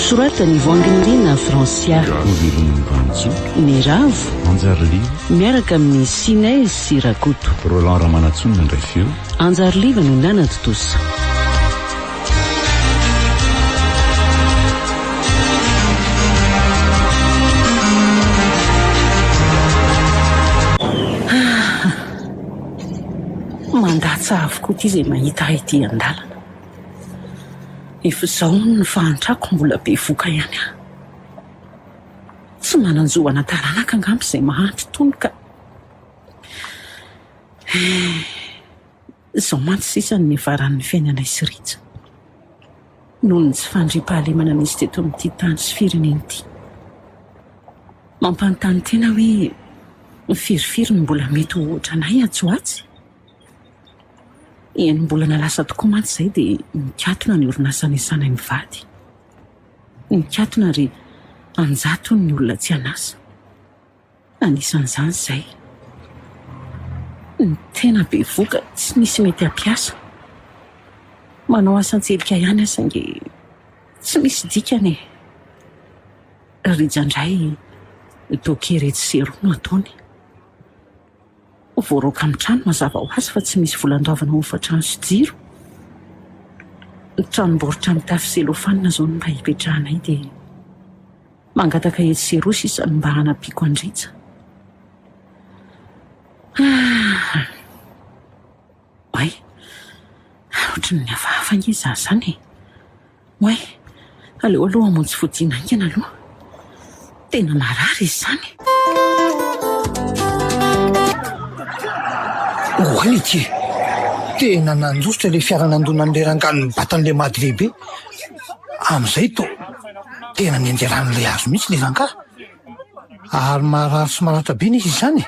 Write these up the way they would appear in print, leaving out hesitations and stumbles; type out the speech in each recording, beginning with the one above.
nosoratany voanginirina fransia ny ravo anjariliva miaraka amin'ny sinay sy rakoto roland ramanatsonina indray feo anjariliva no nanatotosa mandatsa avokoa ty izay mahita ity an-dalana efa izao ny fahantrako mbola be voka ihany aho tsy mananjoana taranaka angamba izay mahandry tony ka izao mantsy sisany niavaran'ny fiainana isy ritsa noho ny tsy fandriam-pahalemana nisy teto amin'ity tany sy fireneny ity mampanontany tena hoe ny firifiry ny mbola mety ho ohatranay atsoatsy eny mbola nalasa tokoa mantsy izay dia nikatona ny orinasa nisanay ny vady nikatona ry anjato ny olona tsy anasa anisan'izany izay ny tena be voka tsy nisy mety ampiasa manao asan-tselika ihany asange tsy misy dikany ry jandray dokeretsy sero no ataony voaroaka amin'ny trano mazava ho azy fa tsy misy volan-dovana hofatrano sy jiro ny tranomboritra amin'ny tafy selofanina zao ny mba hipetrahanay dia mangataka etsy serosy isany mba hanampiako andritsa oay ohatrany ny hafahafange izaho izany oay aleo aloha hamonjy fodiana ingana aloha tena marary izy izany oany ity tena nanjositra le fiaranandona n'le rangano mibatan'le mady lehibe amin'izay to tena ny anderan'le azo mihitsy le ranga ary marary sy maratra be nisy izany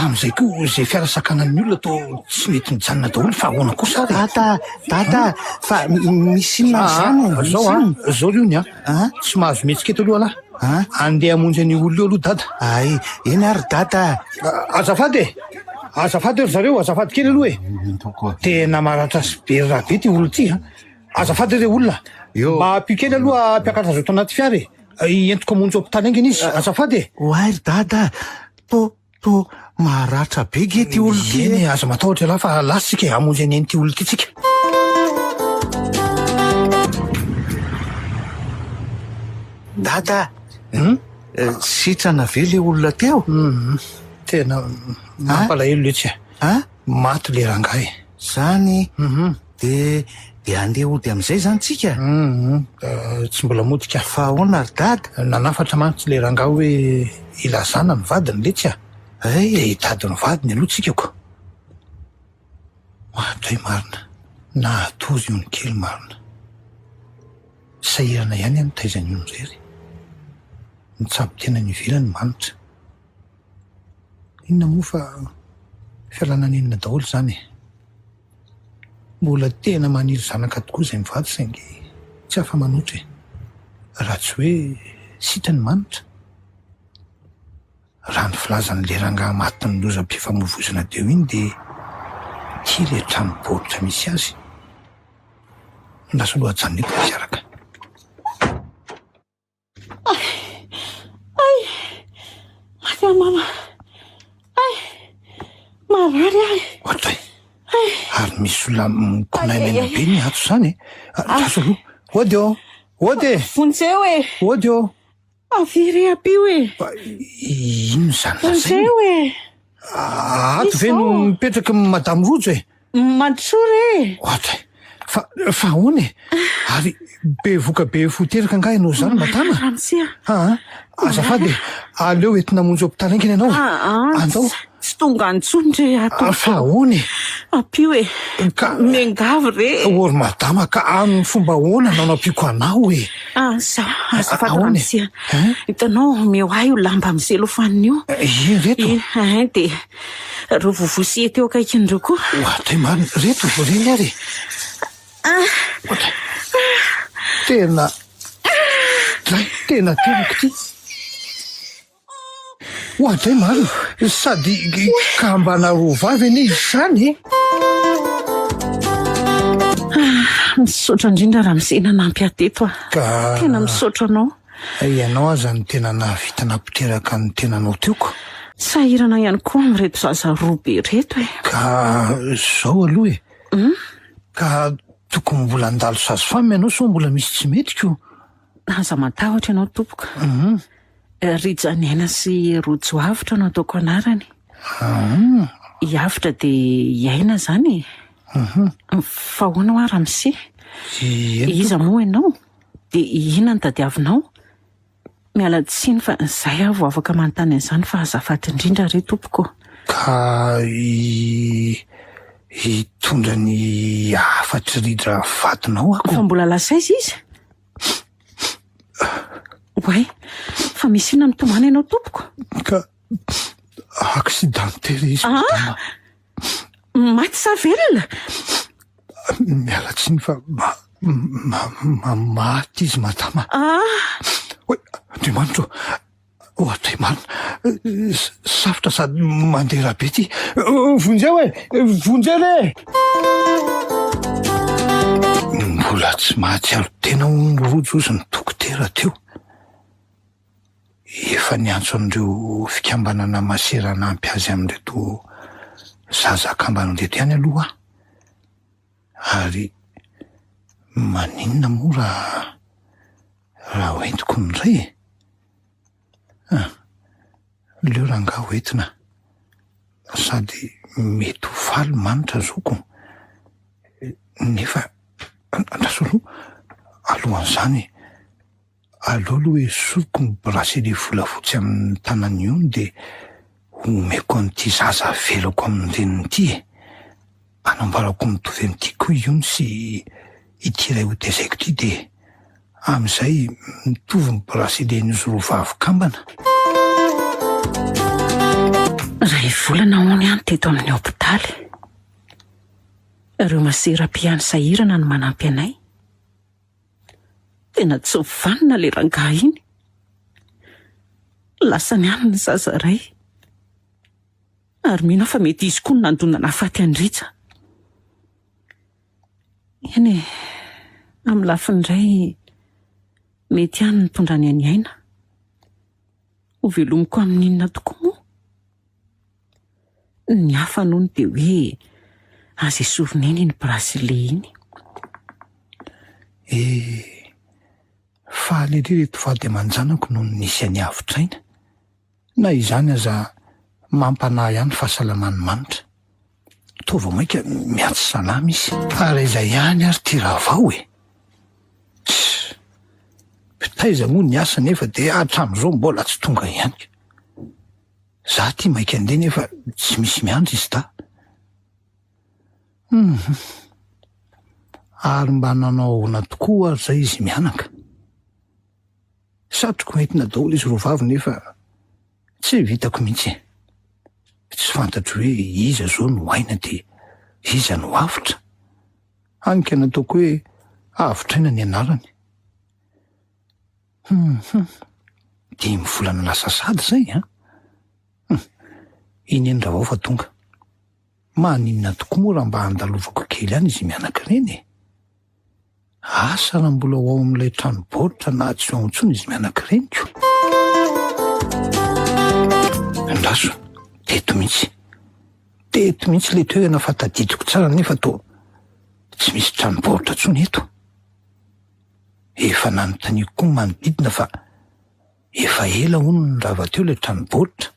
amin'izay koa izay fiarasakanan'ny olona to tsy mety mijanona daholo fa ahoana kosa ary data fa misy inona zao io ny tsy mahazo mihetsiketo aloha lahy andeha hamonjy ny olona eo aloha dada ay eny ary data azafady ry zareo azafady kely aloha tena maratra sy be raha be ty olo ty azafady re olona mba ampio kely aloha ampiakatra azo to anaty fiary entiko amonjy hopitaly angeny izy azafady oay ry data to maratra be ge ty olo ty eny aza matahotra laha fa lasitsika amonjy any ty olo ty tsika data sitrana ve le olona teo tena mampalahelo le tsy maty le rangahy zany de andeha ody amin'izay zany tsika tsy mbola modika fa ahoana ry dada nanafatra mantsy le rangahy hoe ilazana ny vadiny le tsy de hitady ny vadiny aloha tsika ko mahatoy marina na atozy io ny kely marina sahirana ihany any taizany io nyrery nitsabo tena ny ivelany manitra inona moa fa fialananenina daholo zany mbola tena maniry zanaka tokoa izay mivady saingy tsy afa manotra raha tsy hoe sitany manitra raha ny filazan'le rangahy matiny lozam-pifamoivozana teo iny dia ty le tranom-boritra misy azy lasa lohajanoneko misiaraka mama marary ahy ohatray ary misy olona mikonainana be ny ato zany taso aloha oady vonjeo e oady aviry apio e ino zany vonjeo e ato ve no mipetraka madamo rojo e mandrosory e ohatray fa ahoana e ary be voka be foteraka angah ianao zany matana ramsia azafady aleo entina monjy hopitaly angeny ianao andao tsy tonga antsondre ato fa ahoana apio e mengavy re ory madama ka amin'ny fomba ahoana nanao ampiko anao e azafady ramsia hitanao mehoay o lamba amin'ny selofanina io reto de ro vovosie teo akaikin'ireo koa ohatray marina reto reny ary tena tenako ty ohatray marina sady kambana roa vavy eny izy zany Misaotra indrindra raha misena nampy ateto Ka tena misaotra anao. ianao aza ny tena navita nampiteraka ny tenanao teoko. Sahirana ihany koa amin'ireto zaza roa be reto Ka zao aloha ka tokony mbola andalo sazy famy ianao so mbola misy tsy metiko. Aza matahotra ianao tompoka. Rijanaina sy rojo avitra no ataoko anarany. Iavitra dia iaina zany. Fa ahoana ho ara mise? Iza moa ianao? Dia inona ny tadiavinao? Miala tsiny fa izay aho vao afaka manontany an'izany fa azafady indrindra re tompoko. Ka hitondra ny afatry ridra vatinao ako. Fa mbola lasaiza izy? Oay, fa misy inona mitomany ianao tompoko? Ka aksidantera izy madama. Maty sa velona? Miala tsiny fa maty izy madama. Oe, Andriamanitro, ohatra marina, safotra sady mandeha be ty. Vonjeo vonjere! Mbola tsy mahatsiaro tena rojo ozy ny dokotera teo. Efa niantso an'ireo fikambanana maserana ampy azy amin'reto zazakambanareto ihany aloha. Ary maninona moa raha hoentiko Indray leo rangaha hoentina sady mety ho faly manitra zoko nefa andrasolo alohan'izany aleo aloha hoe soroko ny bracelet volafotsy amin'ny tanany io dia omeko an'ity zaza velako amin'ny reniny ity anambarako mitovy amin'ity koa iony sy ity ray hotezaiko ity dia amin'izay mitovy ny bracelet n'izy roa vavikambana. Ray volana hono ihany teto amin'ny hôpitaly. Ireo maseram-piany sahirana no manampy anay. Tena tsy vanina le rangaha iny. Lasa ny any ny zaza ray. Ary mino fa mety izy koa no nandonana afaty andritsa. Eny amin'ny lafiny iray mety ihany ny tondrany any aina. Ho velomiko amin'inona tokoa moa? Ny hafa noho ny dia hoe aza isovineny ny bracelet iny. Fa alery reto vady aman-janako no nisy any AVOTR'AINA. Na izany aza mampanahy ihany fahasalamany manitra. Tova maika miatsy salama izy. Ary izay ihany ary ty raha vao pitaiza moa ny asa nefa dia hatramin'izao mbola tsy tonga ihany. Za ty maika andeha nefa tsy misy miandry izy ta. Ary mba nanao ahoana tokoa ary zay izy mianaka. Satroko entina daholo izy roa vavy nefa tsy vitako mihitsy. Tsy fantatro hoe iza zao no aina dia iza no avitra. Anika nataoko hoe AVOTR'AINA ny anarany. 5 volana lasa sady zay iny raha vao fa tonga. Maninona tokoa moa raha mba handalovako kely ihany izy mianaka ireny. Asa raha mbola ho ao amin'ilay tranombaoritra na tsy ao intsony izy mianaka ireniko. Andraso, teto mihitsy le toerana fa tadidiko tsara nefa to tsy misy tranombaoritra intsony eto. Efa nanontaniako koa manodidina fa efa ela hono ny rava teo ilay tranombaoritra.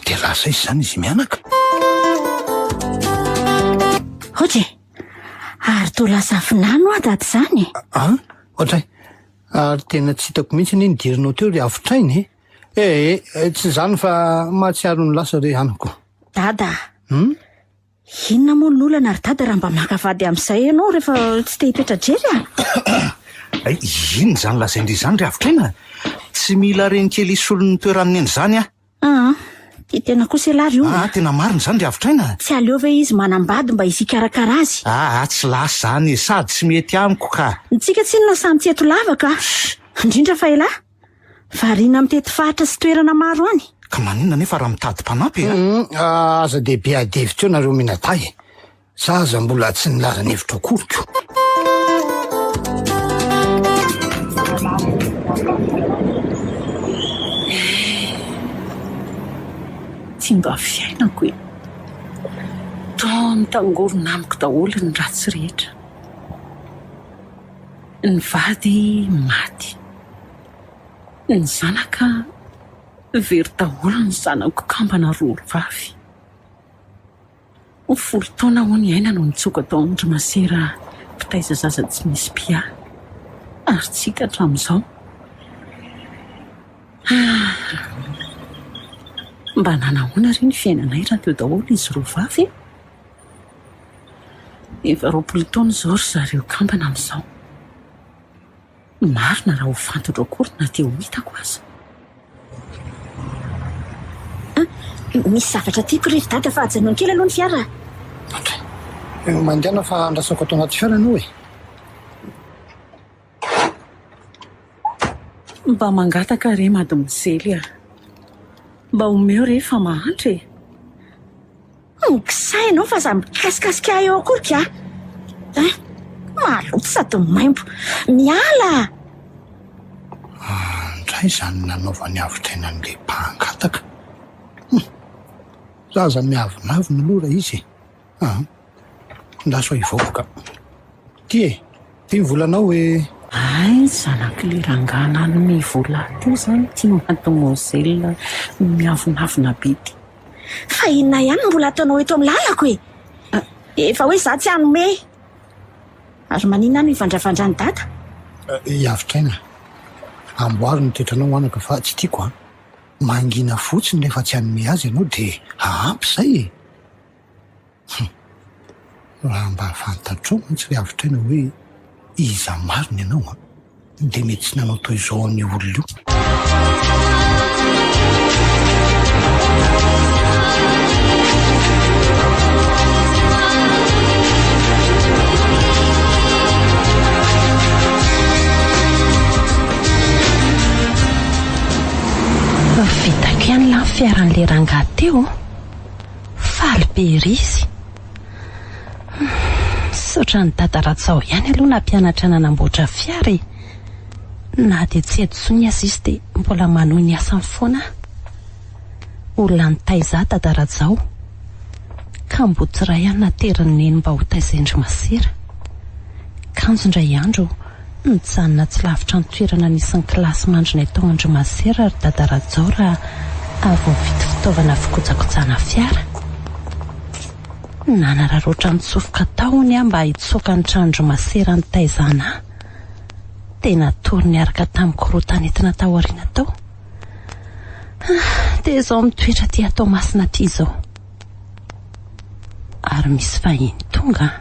Dia lasa izy zany izy mianaka. Ohatry, ary to lasa finano daty zany. Ohatray, ary tena tsy hitako mihitsy ny nidirinao teo ry AVOTR'AINA. Tsy zany fa mahatsiaro ny lasa re anako. Dada, inona moa ny olana ary dada raha mba makavady amin'izay ianao rehefa tsy te hipetra jery Ino zany lazaindry zany ry AVOTR'AINA? Tsy mila reny kely isolon'ny toeran'ny eny zany Ty tena kosa elary io. Tena marina zany ry AVOTR'AINA. Tsy aleo ve izy manambady mba hisikarakara azy? Tsy lasa zany sady tsy mety amiko ka. Ntsika tsy inona samy tsy eto lavaka. Indrindra fa ela variana mitety fahatra sy toerana maro any. Ka maninona nefa raha mitady mpanampy Aza dehibe adevitra eo nareo minatay. Zaza mbola tsy nilaza ny hevitra koriko. tsy mba fiainako e. Taony tangorona amiko daholo ny ratsy rehetra. Ny vady maty, ny zanaka very daholo ny zanako kambana rory vavy. 10 taona ho ny aina no nitsoka tao Andry Masera mpitaiza zaza tsy misy pia ary tsika hatramin'izao. Mba nanahoana ry ny fiainanay raha teo daholo izy roa vavy. Efa 20 taona izao ry zareo kambana amin'izao. Marina raha ho fantatra akory na teo hitako aza. Misy zavatra tiako ry dada fa ajanony kely aloha ny fiara. Mandehana fa andrasako ato anaty fiara anao e. Mba mangataka re madimozely a. Mba omeo rehefa mahantra e. Kisay ianao fa za mikasikasika eo akory ka. Maloto sady maimbo. Miala! Indray izany nanaovany AVOTR'AINA n'ilay mpangataka. Zaza miavonavona aloha raha izy. Ndaso ivoaka. Ty volanao e. Ay, zanak'ilay rangana no mivola ty zany ty mademoiselle miavonavona be ty. Fa inona ihany mbola ataonao eto amin'ny lalako e. Efa hoe za tsy hanome. Ary maninona no ivandravandran'ny dada? AVOTR'AINA. Amboary ny toetranao anaka fa tsy tiako mangina fotsiny rehefa tsy hanome azy ianao dia ampy izay e. Raha mba fantatrao mantsy ry AVOTR'AINA hoe iza marina ianao dia mety tsy nanao toy izao amin'ny olona io. Vitako ihany la fiaran'ilay rangahy teo. Faly be ry izy. Saotra ny dada ratsao ihany aloha nampianatra nanamboatra fiara. Na dia tsy etsony azy izy dia mbola manohy ny asany foana. Olona nitaiza dada ratsao. Ka mbotsiray ihany nateriny neny mba ho taizendry masera. Kanjo indray andro nijanona tsy lavitra ny toerana nisan'ny kilasy mandrina tao Andry Masera ary dada ratsao raha avy mividy fitaovana fikojakojana fiara. Nanararoatra nitsofoka taony mba hitsoaka ny trano Masera ny taizana. Dia natory niaraka tamin'ny korontany entina tao aoriana tao. Dia izao mitoetra ty atao masina ty izao. Ary misy fahiny tonga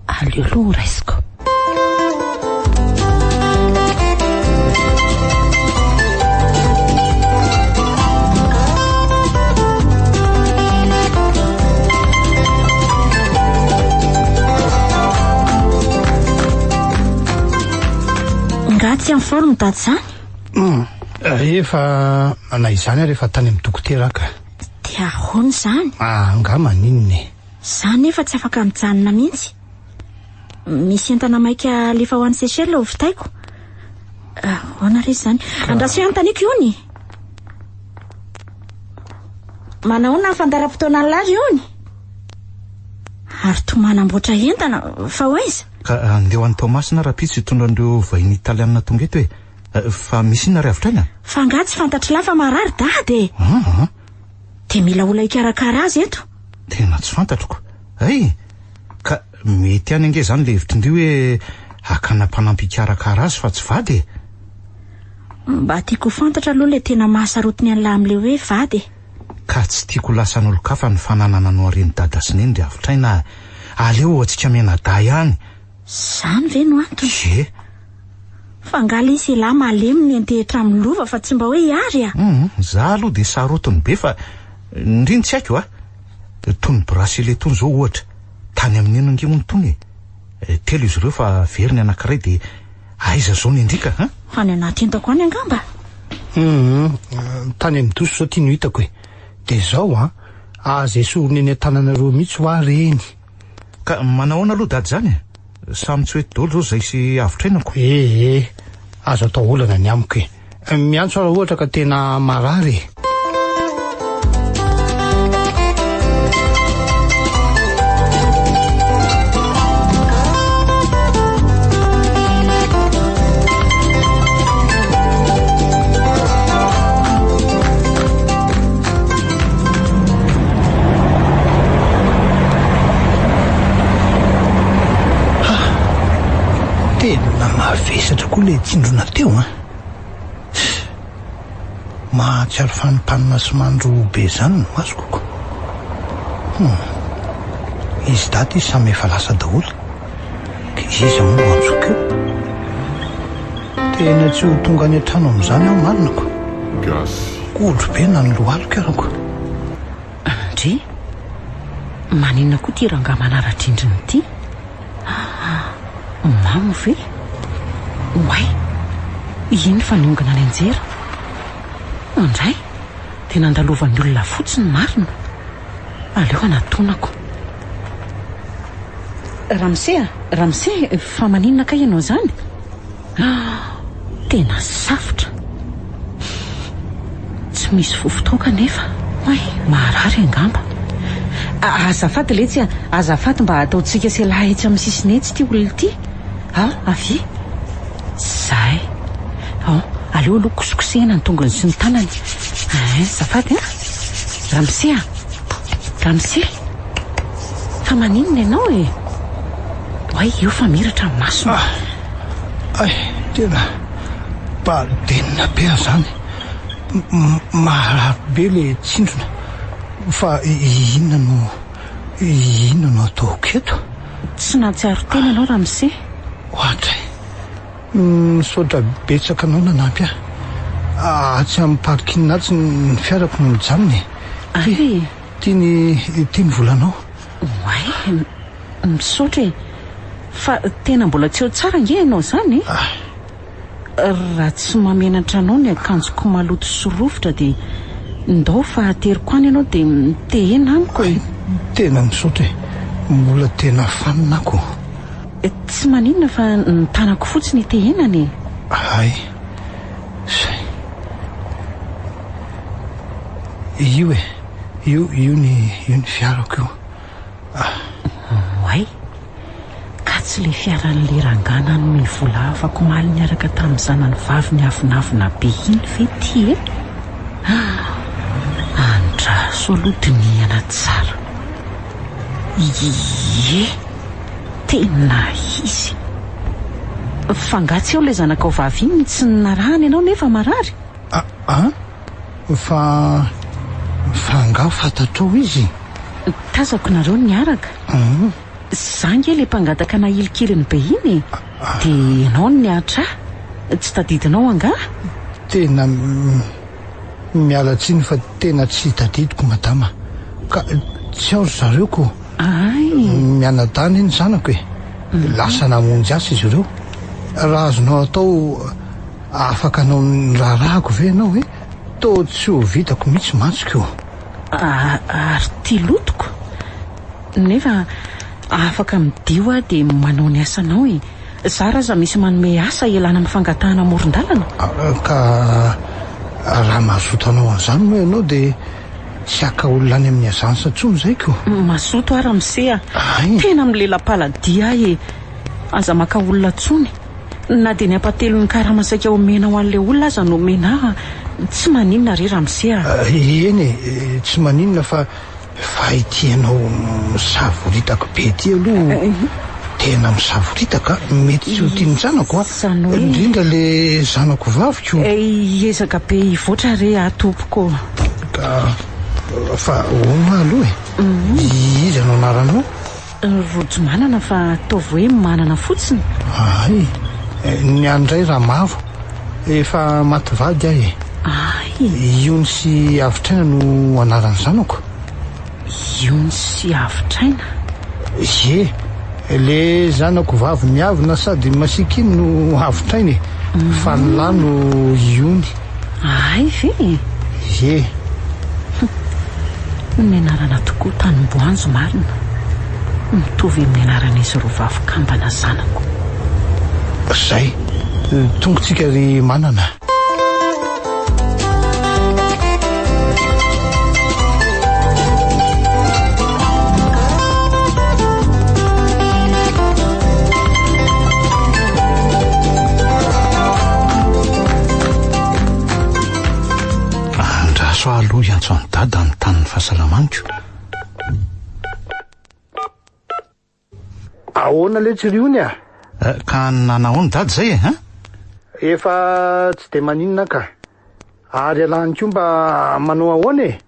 aleoloha raisiko. Tsy amin'ny forme dady zany? Rehefa na izany rehefa tany amin'ny dokotera ka. Dia ahoana izany? Angamba ninona e. Za nefa tsy afaka mijanona mihitsy. Misy entana maika lefa ho an'ny Seychelles ho vitaiko. Ahoana re izany? Andraso antaniako iony. Manahoana ny fandaram-potoana ny lary iony? Ary toa manamboatra entana fa ho aiza? Ka andeho an'ny Tomasina rapitsy hitondra andreo vahiny italiana tonga eto e. Fa misy inona ry AVOTR'AINA? Fa nga tsy fantatra lafa marary dady e. Dia mila olona hikarakara azy eto. Tena tsy fantatroko. Ka mety any ange zany le hevitrindrio hoe hakana mpanampy hikarakara azy fa tsy vady e. Mba tiako fantatra aloha le tena mahasarotiny an'la amin'le hoe vady e. Ka tsy tiako lasan'olo-kafa ny fananana no areny dada sy neny ry AVOTR'AINA. Aleo antsika mianada ihany. Zany ve no antony? Fa ngala izy lahy malemy ny antehitra amin'ny lova fa tsy mba hoe hiary a. Za aloha dia sarotiny be fa ndriny tsy haiko tony bracelet tony zao ohatra tany amin'ny eno angemony tony telo izy ireo fa veriny anankiray dia aiza zao ny andrika Any anaty entako any angamba. Tany amin'ny doso zao tia no hitako e. Dia zao aza esorony eny an-tananareo mihitsy ho reny. Ka manahoana aloha dady zany samy tsy hoe daholo zao zay sy AVOTR'AINAko. Azo atao olana ny amiko e. Miantso raha ohatra ka tena marary. hisatra koa le tsindrona teo mahatsiaro fanimpanina sy mandro be zany no masokoko izy daty izy samy efa lasa daholo ka izy moa no antsoka eo tena tsy ho tonga any an-trano amin'izany aho marinako kodro be na ny lohaloko arako ndry maninona koa ty ranga manara-drindriny ity mamo ve oay iny fa niongana any anjera andray dia nandalovan'ny olona fotsiny marina aleo anatonako ramse fa maninona ka ianao zany tena safotra tsy misy fofotoaka nefa oay maharary angamba azafady letsy azafady mba ataontsika selahy etsy amin'ny sisiny etsy ty olona ity avy zay aleo aloha kosokosehana ny tongony sy ny tanany zafady ramse fa maninona ianao oay eo fa miratra ny masona tena badenina be zany maharary be le tsindrona fa inona no ataoko eto tsy natsiaro tena ianao ramse ohatray misaotra betsaka anao nanampy atsy amin'ny parkinatsy ny fiarako no mijanony tiany volanao oay misaotra fa tena mbola tsy eo tsara nge ianao zany raha tsy mamenatra anao ny akanjoko maloto sy rovitra dia ndao fa ateriko any ianao dia mitehena amiko tena misaotra mbola tena faninako tsy maninona fa ny tanako fotsiny itehenany ay io ny fiarako io oay ka tsy le fiaran'le rangana no vola afako maly niaraka tamin'ny zanany vavy ny avinavina be iny ve ty andraso alodiniana tsara tena izy fangatsy eo le zanakao vavy iny tsy narahany ianao nefa marary fanga fantatrao izy tazako nareo niaraka zange le mpangataka na ilikiliny be iny dia ianao ny atra tsy tadidinao anga tena mialatsiny fa tena tsy tadidiko madama ka tsy aory zareoko mianadany iny zanako lasa namonjy asy izy ireo raha azonao atao afaka anao ny raharahako ve ianao to tsy ho vitako mihitsy mantsika io ary ty lotoko nefa afaka midio dia manao ny asanao za raza misy manome asa elana amin'ny fangatahana moron-dalana ka raha mahazoto anao an'izany moa ianao dia tsy aka olona any amin'ny azansa tsony zaiko mazoto ara misea tena milelam-paladia aza maka olona tsony na dia ny apatelo ny karaha-masaka omena ho an'ilay olona aza no omena tsy maninona ry ramsea eny tsy maninona fa itianao misavoritako be ty aloha tena misavoritaka mety tsy ho tiany zanako indrindra le zanako vaviko ezaka be ivoatra re atopoko fa oma aloha izy anao naranao rojo manana fa ataovy hoe manana fotsiny ny andray raha mavo efa matyvady iony sy avitraina no anaran'ny zanako iony sy avitraina le zanako vavy miavina sady masikiny no avitrainy fa ny lano iony ve ny anarana tokoa tanymboanjo marina mitovy amin'ny anaran'izy ro vavy-kambana zanako zay tongotsika ry manana andraso aloha iantso any dada ny tanin'ny fahasalamaniko ahoana le tsy riony ka nanahoany dady zay Efa tsy de maninona ka. Ary alany koa mba manao ahoana e?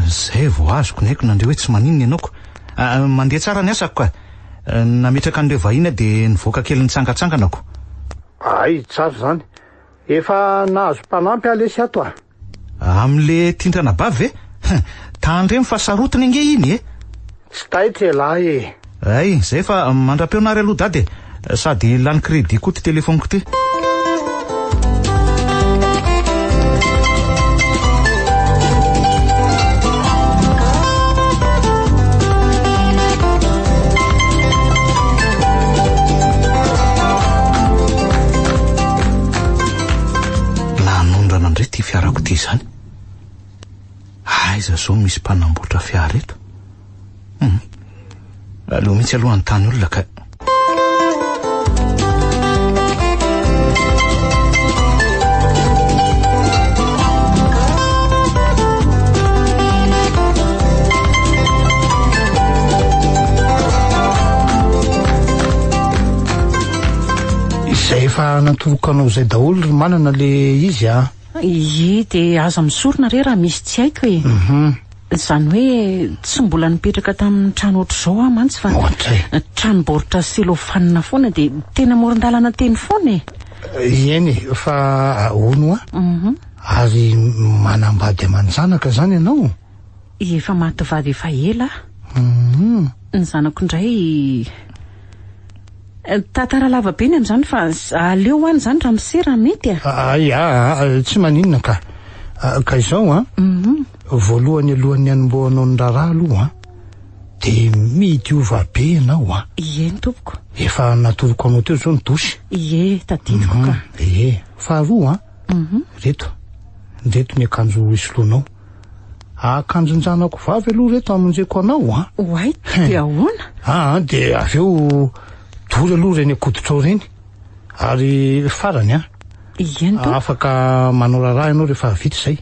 Zay vao azoko ny haiko nandreo hoe tsy maninona ianao ko. Mandeha tsara ny asako ka. Nametraka an'ireo vahiny dia nivoaka kely nitsangatsanganako. Ay, tsara zany. Efa nahazo mpanampy alesy ato a. Am'le tindrana bavy ve? Tandre mifasarotiny ange iny e? Tsy taitra lahy e. Ay, zay fa mandra-peonary aloha dady e. Sady lany crédit koa ty telefoniko ty. Lanondrana ndray ty fiarako ty zany. Aiza zao misy mpanamboatra fiara eto. Aleo mihitsy alohan'ny tany olona ka. Izay efa natoroka anao izay daholo manana le izy a. Ie, dia aza misorona re raha misy tsy haiko e. Izany hoe tsy mbola nipetraka tamin'ny trano ohatr'izao aho mantsy fa tranombaoritra selofanina foana dia tena moron-dalana teny foana e. Eny fa ahono a. Ary manambady aman-janaka zany ianao. Efa maty vady efa ela. Ny zanako indray tantara lava be ny amin'izany fa aleo any zany raha misera mety a. Ay, tsy maninona ka. Ka izao a. Voalohany alohan'ny anombohanao ny raharaha aloha dia midiova be ianao a. Ie ny tompoko. Efa natoroko anao teo zao ny dosy. Ie, tadidiko ka. Faharoa reto ny akanjo isoloanao. Akanjon-janako vavy aloha reto amonjeko anao a. Oay, dia ahoana? Dia avy eo dory aloha reny akoditra reny. Ary farany a. Ie ny tompoko. Afaka manao raharaha ianao rehefa vita izay.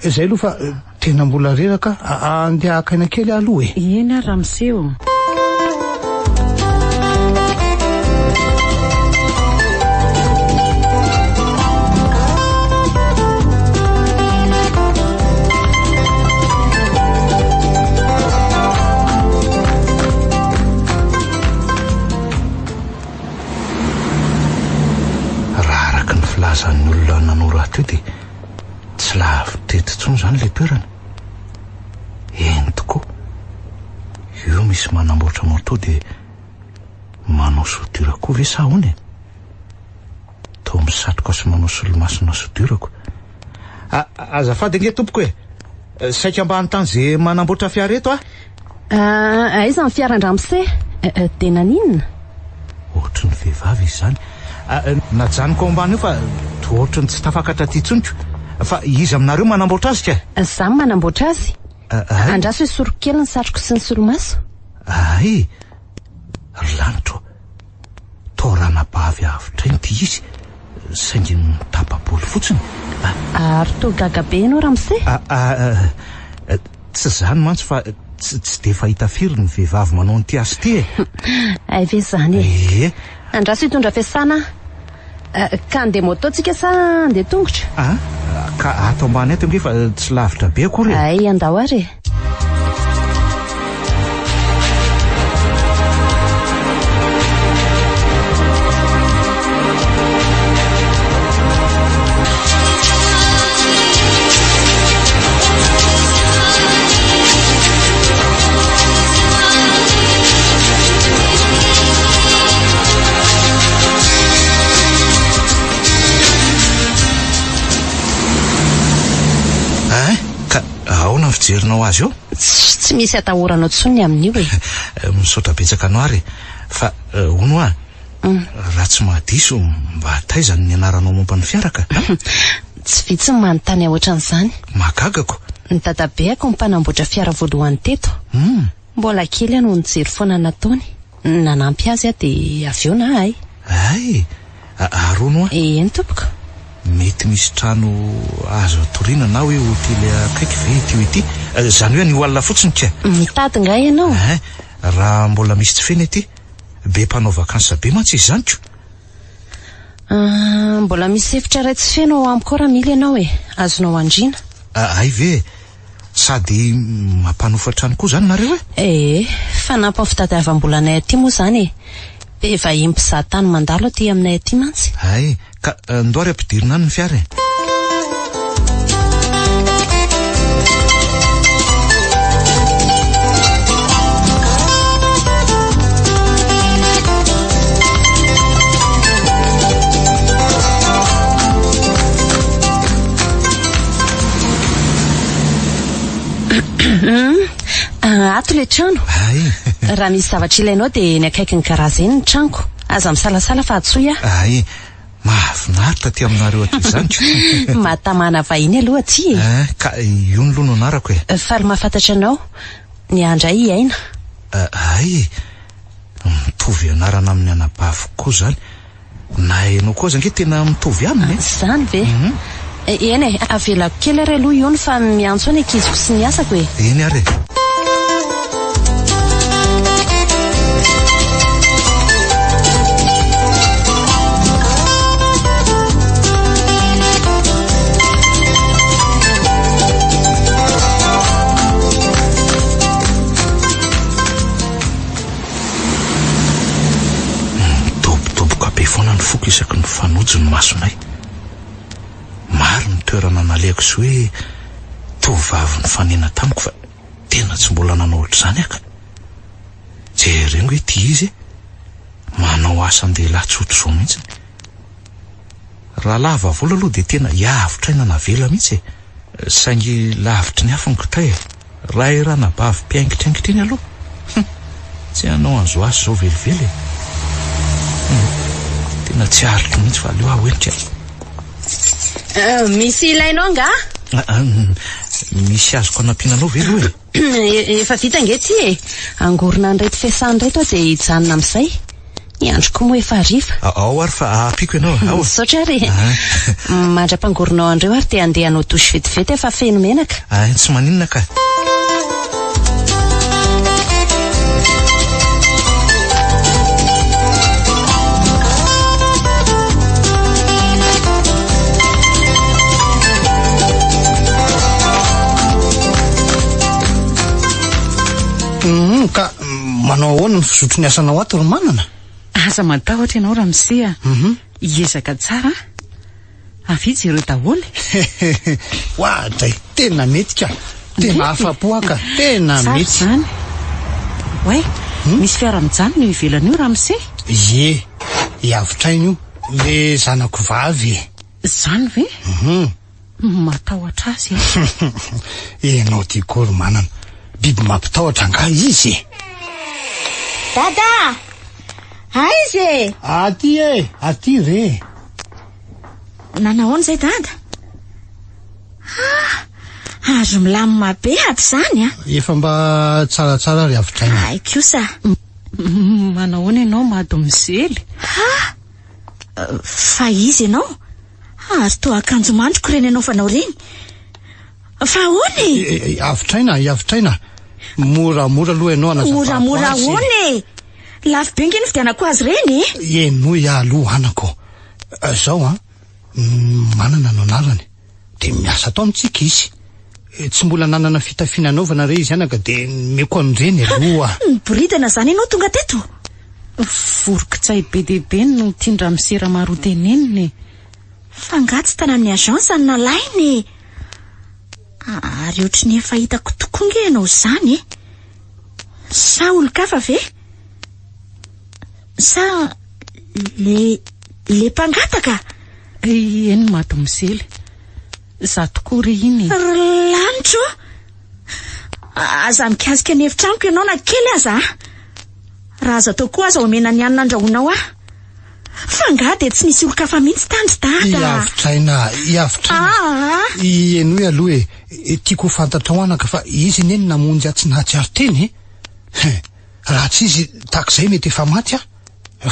Izay aloha fa tena mbola reraka andeha akaina kely aloha e. Eny a raha miseho. Raha araka ny filazan'ny olona nanoro ato dia tsy lavitra eto intsony zany le toerana. Eny tokoa. Io misy manamboatra moto dia manao sodirako ve sa ahoana e? Tao misatroka sy manao solomasona sodirako. Azafady ange tompoko e. Saika mba hanontany zay manamboatra fiara eto a? Aiza ny fiaran-dramose? Dia naninona? Ohatry ny vehivavy izy zany. Najanoko ao ambany io fa toa ohatry ny tsy tafakatra ty tsoniko. Fa izy aminareo manamboatra azy ka? Zany manamboatra azy? Andraso hoe soroko kely ny satroko sy ny solomaso? Ay, ry lanitro, tao ranabavy avitra iny ty izy, saingy mitapa-bolo fotsiny. Ary toa gaga be ianao ramose? Tsy zany mantsy fa tsy de fahita firy ny vehivavy manao ny ty azy ty e. Ay ve zany e? Andraso hitondra fiasana ka andeha moto tsika sa andeha tongotra? Ka ato ambany eto nge fa tsy lavitra be akory. Ay, andao ary e. Fijerinao azy io? Tsy misy atahoranao tsony amin'io e. Misaotra betsaka anao ary fa hono a raha tsy mahadiso mba taizany ny anaranao momba ny fiaraka. Tsy vitsy ny manontany ohatran'izany. Magagako. Ny dadabeako mpanamboatra fiara voalohany teto. Mbola kely no nijery foana nataony. Nanampy azy dia avy eo na ay. Ay, arono a. Eny tompoko. Mety misy trano azo atoriana na hoe hotely akaiky ve ity ity. Zany hoe ny olona fotsiny ka. Mitady nga ianao. Raha mbola misy tsy fena ity, be mpanao vakansa be mantsy izy zany ko. Mbola misy efitra ray tsy feno amiko raha mila ianao azonao andriana. Ay ve sady mampanofatra any koa zany nareo fanampy ny fitadiavam-bolanay aty moa zany be vahiny mpizahatany mandalo aty aminay aty mantsy. Ay ka ndoary ampidirina any ny fiara ato le trano. Raha misy zavatra ilainao dia ny akaiky ny karaza eny ny tranoko. Aza misalasala fa atsoy Ay mahafinaritra ty aminareo aty zany. Mahatamana vahiny aloha aty ka io ny loha no anarako faly mahafantatra anao ny Indray iaina. Ay mitovy anarana amin'ny anabavy koa zany. Na hainao koa zange tena mitovy aminy zany ve eny avelako kely ary aloha io ny fa miantso any akiziko sy ny asako eny ary tobotoboka be foana ny foko isaky ny fanojo ny masonay. Maro ny toerana naleko sy hoe tovavy ny fanena tamiko fa tena tsy mbola nanao ohatr'izany aka. Jereny hoe ty izy manao asan-dehilahy tsotra zao mihitsy. Raha lava vola aloha dia tena AVOTR'AINA navela mihitsy saingy lavitry ny hafa ny kitay raha irana bavy mpiaingitraingitra iny aloha tsy hanao anzo asy zao velively tena tsy aritro mihitsy fa aleo ahoenitra misy ilainao nga? Misy azoko anampinanao ve aloha efa vita nge ty angorona an'ireto fiasany reto aho izay hijanona amin'izay ny androko moa efa hariva. Ao ary fa apiko ianao saotra ary mandra-pangoronao andreo ary dia andeha hanao dosy vetivety efa feno menaka. Tsy maninona ka ka manao ahoana ny fisotro ny asanao ato ry manana? Aza matahotra ianao raha misia hiezaka tsara avitsy ireo daholo oadray tena mety ka tena afa-po aka tena mety zany oe misy fiara mijanona io ivelany io raha misia AVOTR'AINA io le zanako vavy zany ve matahotra azy enao ty koa ry manana biby mampitahotra nga izy dada aizy aty re nanahoana zay dada azo milamina be aty zany efa mba tsaratsara ry AVOTR'AINA ay kosa manahoana ianao mado mizely fa izy ianao ary toa akanjo mandroko reny ianao fanao reny fa ahoany AVOTR'AINA moramora aloha ianao anazavako moramora ahoany lafo be nge ny fidianako azy reny enoy aloha anako zao manana no anarany de miasa atao amintsika izy tsy mbola nanana fitafiananovana re izy anaka de meko an'ireny aloha boridana zany ianao tonga teto vorokitsay be dehibe no tindra misera maro teneniny fa ngatsy tanan'ny agence ny nalainy ary ohatry ny efa hitako tokoa nge ianao zany sa olo-kafa ve sa le mpangataka eny mato misely za tokoa ry iny lanitro aza mikasika ny efitraniko ianao na kely aza raha aza tao koa aza omena ny anina andrahonao fa nga de tsy nisy olo-kafa mihitsy tandry dada AVOTR'AINA enoy aloha tiako fantatra ho anaka fa izy neny namonjy atsinatsy ary teny raha tsy izy takizay mety efa maty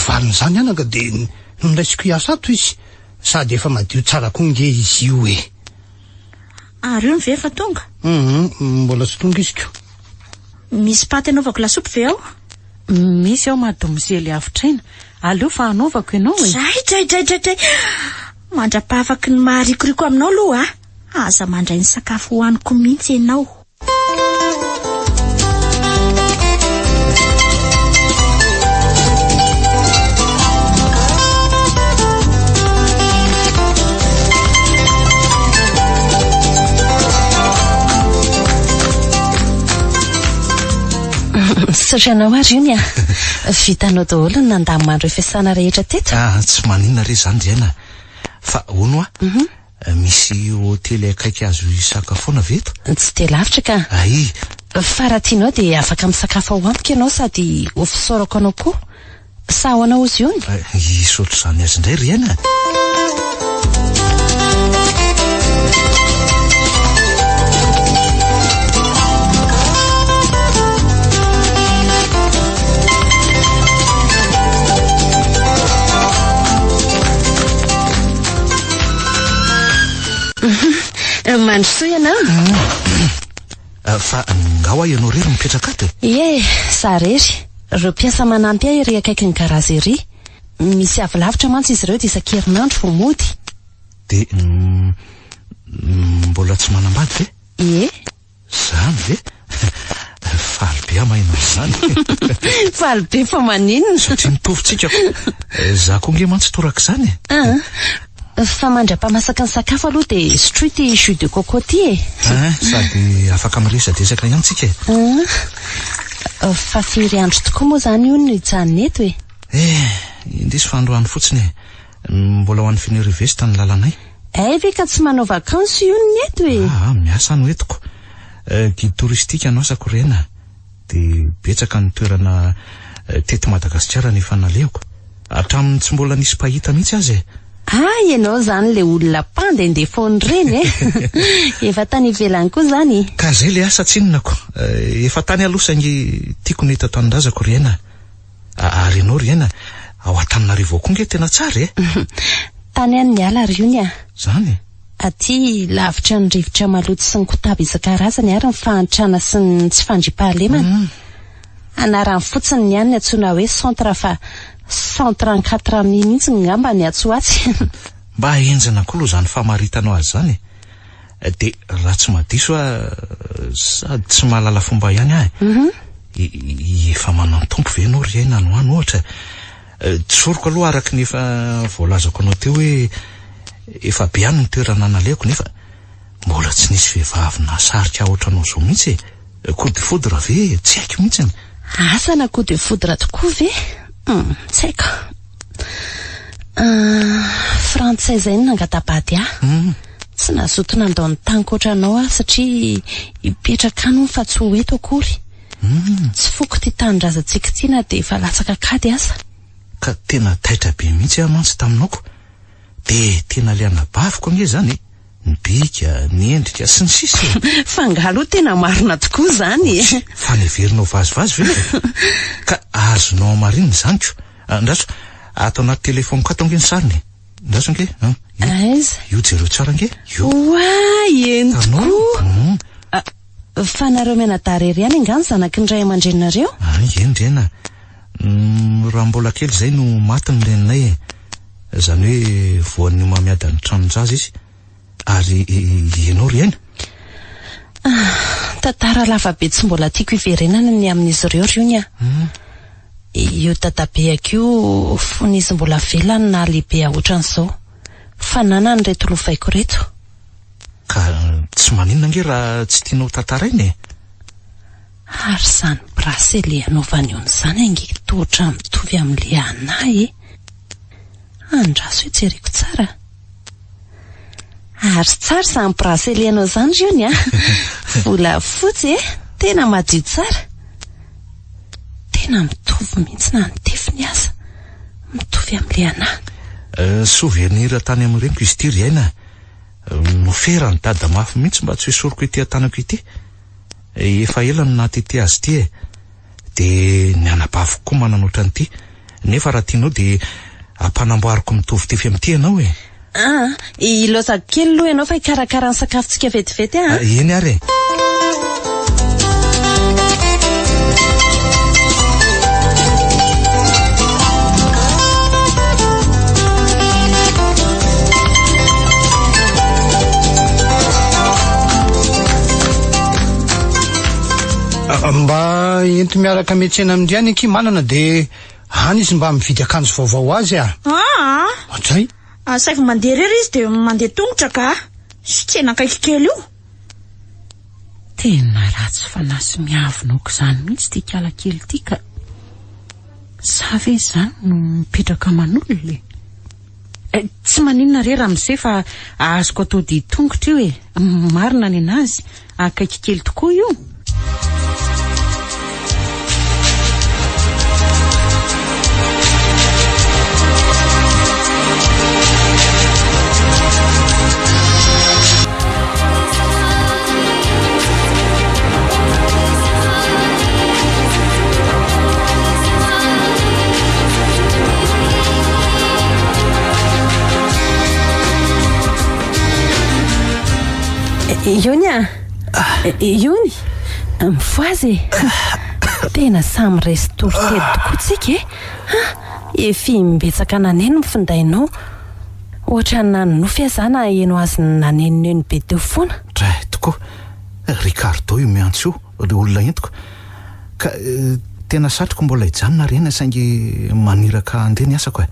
valiny zany anaka de nondraisiko hiasa ato izy sady efa madio tsara koa nge izy io ary io ve efa tonga mbola tsy tonga izy ko misy paty anaovako lasopy ve ao misy ao mado misely AVOTR'AINA aleo fa anaovako ianao e. Zay mandrapahafaky ny maharikoriko aminao aloha aza mandray ny sakafo hohaniko mihitsy ianao. Satranao ary io ny vitanao daholo ny nandamandro fiasana rehetra teto. Tsy maninona re zany Indray na fa ono misy hotely akaiky azo isakafoana veto. Tsy de lavitra ka. Ai, fa raha tianao de afaka misakafo ao amiko ianao sady ho fisaorako anao koa. Sa ahoana ozy io? Isotro zany azy indray ry aina. Mandrosoa ianao? Fa ngao ianao rery mipetraka ato? Ie, za rery. Reo mpiasa manampy ahy ery akaiky ny garazy ery. Misy avy lavitra mantsy izy ireo dia isan-kerinandro vao mody. De mbola tsy manambady ve? Ie. Zany ve? Faly be amaina zany. Faly be fa maninona? Satria mitovitsika za koa nge mantsy toraka zany e. Fa mandra-pamasaka ny sakafo aloha dia sotroy ty jus de coco ty e. Sady afaka miresadresaka ihany tsika e. Fa firy andro tokoa moa zany io ny hijanony eto e. Indrisy fandroany fotsiny mbola ho an'ny finerivesita ny lalanay. Ve ka tsy manao vakansy io ny eto e. Miasa no etiko. Guide touristique anaosako rena. De betsaka ny toerana teto Madagasikara nefa nalehoko. Hatramin'ny tsy mbola nisy pahita mihitsy azy e. Ianao zany le olona pandendefony reny e. Efa tany ivelany koa zany. Ka zay le asa tsinonako. Efa tany aloha saingy tiako neta tanindrazako riena. Ary ianao riena ao Antananarivo koa nge tena tsara e. Tany any miala ry io ny Zany? Aty lavitra ny rivotra maloto sy ny kotaba isan-karazany ary ny fahantrana sy ny tsy fandripahalemana. Anarany fotsiny ny any antsoina hoe centre fa centre en 4 mihitsy ngamba ny atsoatsy. Mba enjana koa lo zany famaritanao azy zany. De raha tsy madiso sady tsy mahalala fomba ihany ahy. Efa manantompo ve anao ry aina no ano ohatra. Tsoroko aloha araky ny efa voalazako anao teo hoe efa be any ny toerana nalehako nefa mbola tsy nisy vehivavy nasarika ohatranao zao mihitsy e. Coup de foudre ve tsy haiko mihitsy. Asana coup de foudre tokoa ve? Tsy haiko. Frantsay zay no nangatapady tsy nazoto nandao ny taniko ohatranao satria ipetraka any fa tsy ho eto akory. Tsy foko ty tanindrazantsika ty na de efa latsaka kady asa. Ka tena taitra be mihitsy mantsy taminako. De tena liana baviko nge zany. Ny bika, ny endrika sy ny sisy. Fangalo tena marina tokoa zany e. Faneverinao vazivazy ve? Ka azonao marina zany ko. Ndaso atao anaty telefôniko ato nge ny sariny. Ndaso nge? Aiza? Io jereo tsara nge? Eny tokoa. Fa nareo menadarery ihany angany zanaky ny ray aman-drenareo? Eny rena. Raha mbola kely zay no maty ny reninay e. Zany hoe voan'ny mamiada ny tranonjaza izy. Ary ianao ry aina? Tantara lavabe tsy mbola tiako iverenana ny amin'izy ireo ry io io tatabeako io fony izy mbola velany na lehibe ohatran'izao. Fanana ny reto lofaiko reto. Ka tsy maninona nge raha tsy tianao tantaraina e. Ary zany brasele anaovany ony zany ange tohatra mitovy amin'le anahy e. Andraso jereko tsara. Ary tsara zany brasele anao zany ry io vola fotsy e. Tena madio tsara. Tena mitovy mihitsy na ny tefiny aza. Mitovy amin'le anahy. Souvenir tany amin'ireniko izy ty ry aina. Nofera ny dada mafy mihitsy mba tsy hoe soroko ity atanako ity. Efa ela no natete azy ty e. De ny anabaviko koa mananoatra an'ity. Nefa raha tianao de ampanamboariko mitovy tefy amin'ity ianao e. Ilosako kely aloha ianao fa hikarakara ny sakafontsika vetivety Eny ary. Mba ento miaraka miantsena amindry any anky manana de any izy mba mividy akanjo vaovao azy Atsay saivy mandeha rery izy de mandeha tongotra ka sy tsena kaiky kely io. Tena ratsy fanasy miavonoko izany mihitsy ty kala kely ty ka sa ve izany no mipetraka aman'olona tsy maninona re raha mise fa azoko atao dia tongotra io marina ny anazy akaiky kely tokoa io. Iony Iony mifoazy tena samy restortedy tokoa tsika efi mbetsaka naneno mifindainao ohatra nanofy azana eno azy nanenoneny be teo foana Dray tokoa Ricardo io miantso le olona entiko ka tena satroko mbola hijanona rena saingy maniraka andeha ny asako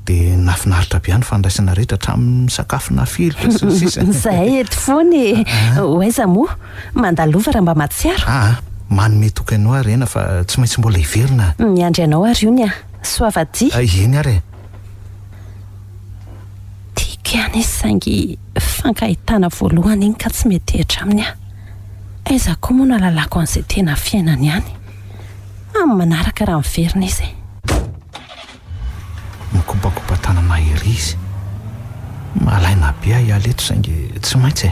de nafinaritra be any fandraisana rehetra hatramin'ny sakafo na firitra sy ny sisa zay eto foany oaiza moa mandalova raha mba matsiaro manome tokany ao rena fa tsy maintsy mbola hiverina miandry anao ary io soavadia eny ary tiako ihany izy saingy fankahitana voalohany iny ka tsy mety hatra aminy aiza koa moa na lalako an'izay tena fiainany ihany amin'ny manaraka raha miverina izy mikopakopa tanana ery izy malaina be ialeto saingy tsy maintsy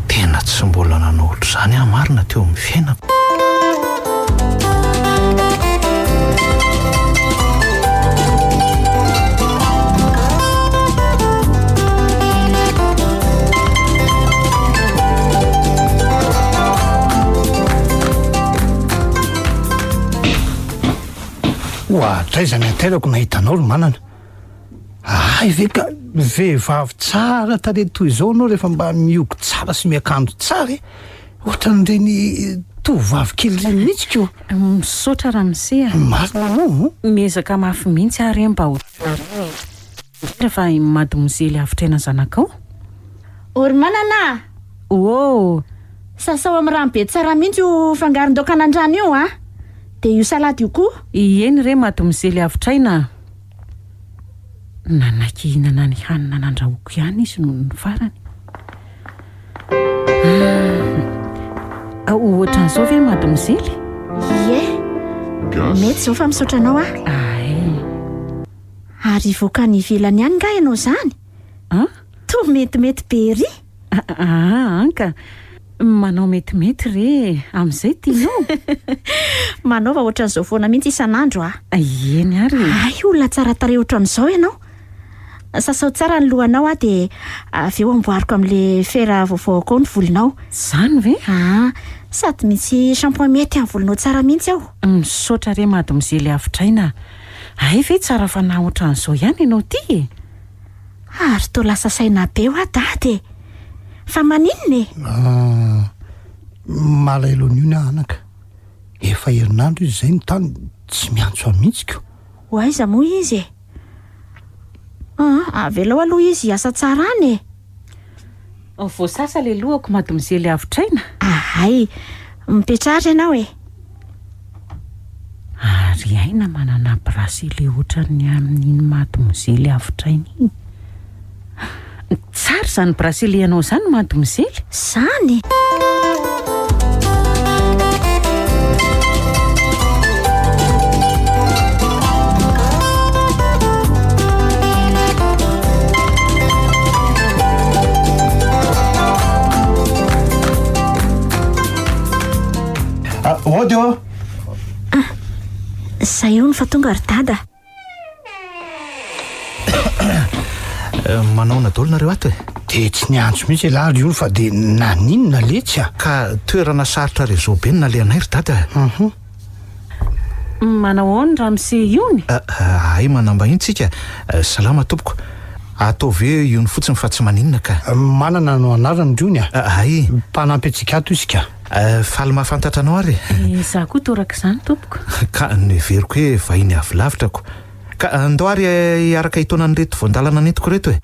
tena tsy mbola nanao ohatr'izany marina teo amin'ny fiainako Ohatray zany anterako nahitanao ro manana ve ka vehivavy tsara tarehy toy izao anao rehefa mba miogo tsara sy miakanjo tsara ohatran'ireny tovovavy kely reny mihitsy ko misaotra raha mise miezaka mafy mihitsy ary mba rehefa mademoiselle AVOTR'AINA zanakao Ory manana sasao amin'ny rano be tsara mihitsy io fangaron-daoka anandrano io de io salady io koa eny re mademoiselle AVOTR'AINA nanaiky hinana ny hanina nandrahoako ihany izy noho ny farany ohatran'izao ve mademoiselle mety zao fa misaotra anao ary voaka ny ivelany ihany nga ianao zany to metimety be ry anka manao metimety re amin'izay tianao manaova ohatran'izao foana mihitsy isan'andro eny ary olona tsara tare ohatran'izao ianao sasao tsara ny lohanao de aveo amboariko amin'le fera vaovao akao ny volonao zany ve sady misy shampoing mety amin'ny volonao tsara mihitsy aho misaotra re mademoiselle AVOTR'AINA ve tsara fa na ohatran'izao ihany ianao ty ary to lasa saina be ho dady fa maninona malailony io ny anaka efa herinandro izy zay ny tany tsy miantso amihitsiko oaiza moa izy avelao aloha izy asa tsara any voasasa le lohako mademoiselle AVOTR'AINA mipetrahatra ianao ary aina manana brasile ohatran'ny amin'iny mademoiselle AVOTR'AINA iny tsara zany brasile anao zany mademoiselle zany zay io ny fa tonga ry dada manao nadolo nareo ato de tsy niantso mihitsy lahary io fa de naninona letsy ka toerana sarotra réseau be ny naleanay ry dada manao ao ny raha mise iony manambahintsika salama tompoko atao ve iony fotsiny fa tsy maninona ka manana no anarany driony ay mpanampy atsika ato izy ka Faly mahafantatra anao ary Izaho koa toraka izany tompoko. ka neveriko hoe vahiny avy lavitrako ka andao ary hiaraka hitona ny reto voandalana netiko reto e.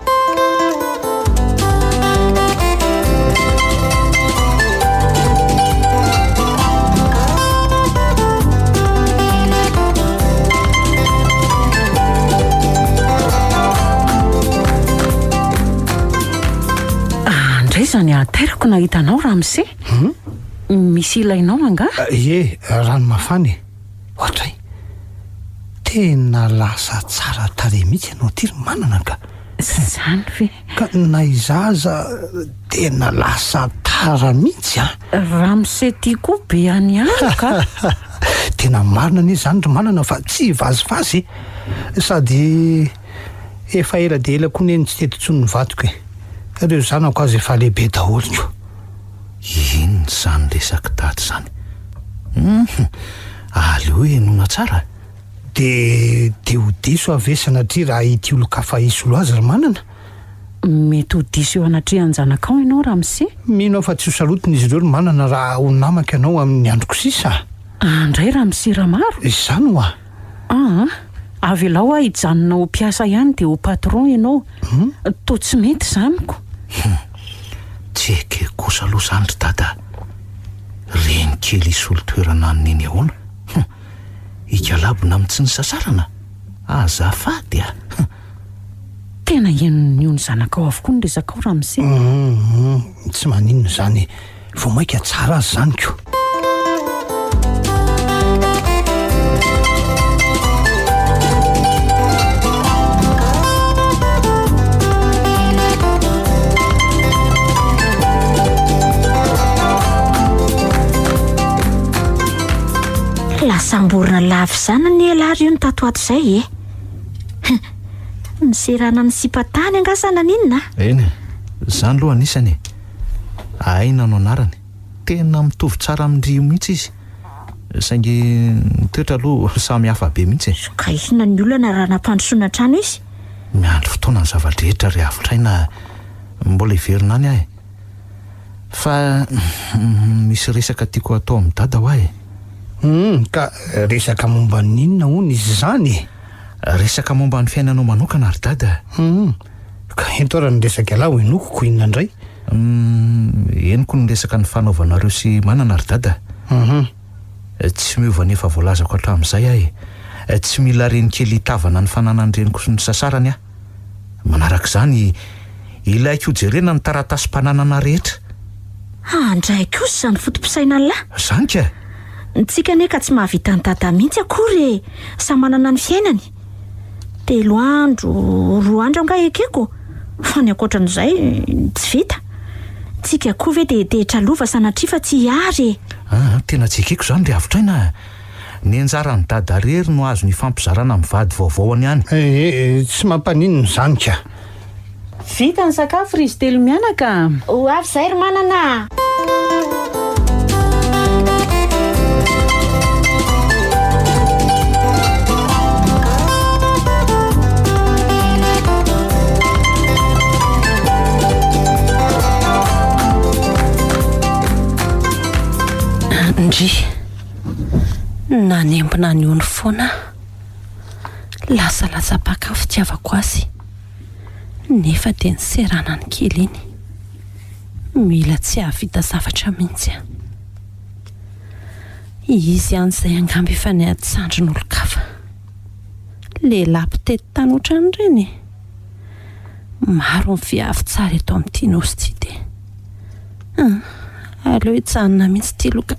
Indray izany aterako nahitanao ramose. Misy ilainao anga? Rano mafana ohatray tena lasa tsara tarehy mihitsy ianao ty ry manana ka Izany ve? ka na izaza tena lasa tara mihitsy Ramose ty koa be any ka. tena marina anie zany ry manana fa tsy vazivazy sady efa ela dia ela koa neny tsy teto-tsony ny vatoko ireo zanako azy efa lehibe daholoko. Inona zany resaka daty zany? Aleo hoe nona tsara de ho diso avesana tri raha ity olo-kafa isolo azy ry manana. Mety ho diso eo anatrehan'ny zanakao ianao ramose. Mino aho fa tsy ho salotiny izy ireo ry manana raha ho namaka ianao amin'ny androko sisa. Indray ramose ramaro. Izany ho Avy lao hijanona ho mpiasa ihany dia ho patron ianao. To tsy mety zaniko. Tsy eke kosa aloha zany ry dada reny kely isolo toerana aneny ahoana ikalabona amin'ny tsy ny sasarana azafady Tena henony ny zanakao avokoa ny resakao ramose. tsy maninona zany vao maika tsara azy zany ko. Lasamborina lavy zana ny elary io ny tatoato izay miserana ny sipatany angasana ninona. eny zany loha anisany aina no anarany tena mitovy tsara amin'ndrio mihitsy izy saingy toetra aloha samy hafa be mihitsy ka inona ny olana raha nampandrosoana trano izy. miandro fotoana ny zavadrehetra ry AVOTR'AINA mbola hiverina any ahy fa misy resaka tiako atao amin'ny dada ho ahy. Ka resaka momba ninona hony izy zany? Resaka momba ny fiainanao manokana ry dada. Ka eto ara ny resaka alaho enoko ko inona indray? Eniko ny resaka ny fanaovanareo sy manana ry dada. Tsy miova nefa voalazako hatramin'izay ahy. Tsy mila reny kely hitavana ny fananan'reniko sy ny sasarany aho. Manaraka izany ilaiko jerena ny taratasy-pananana rehetra. Indray kosa izany fotom-pisaina lahy. Zany ka Ntsika neka tsy mahavita ny dada mihitsy akory sa manana ny fiainany. 3 andro 2 andro anga ekeko fa ny akoatran'izay tsy vita. Tsika koa ve dia tehitra lova sanatria fa tsy hiary. Tena tsy ekeko zany ry AVOTR'AINA. Ny anjara ny dada rery no azo ny fampizarana mivady vaovaoany ihany. Tsy mampaninona zany ka. Vita ny sakafo ry izy telo mianaka. Ho avy izay ry manana. Indry nanembona ny ony foana lasa latsapaka fitiavako azy nefa dia ny serana ny kely iny mila tsy ahavita zavatra mihitsy izy an'izay angamba efa ny atsandro n'olo-kafa lehilahy mpitety tany ohatran'ireny maro ny viavy tsara eto amin'ity nosy ty dia aleo hitsanina mihitsy ty loka.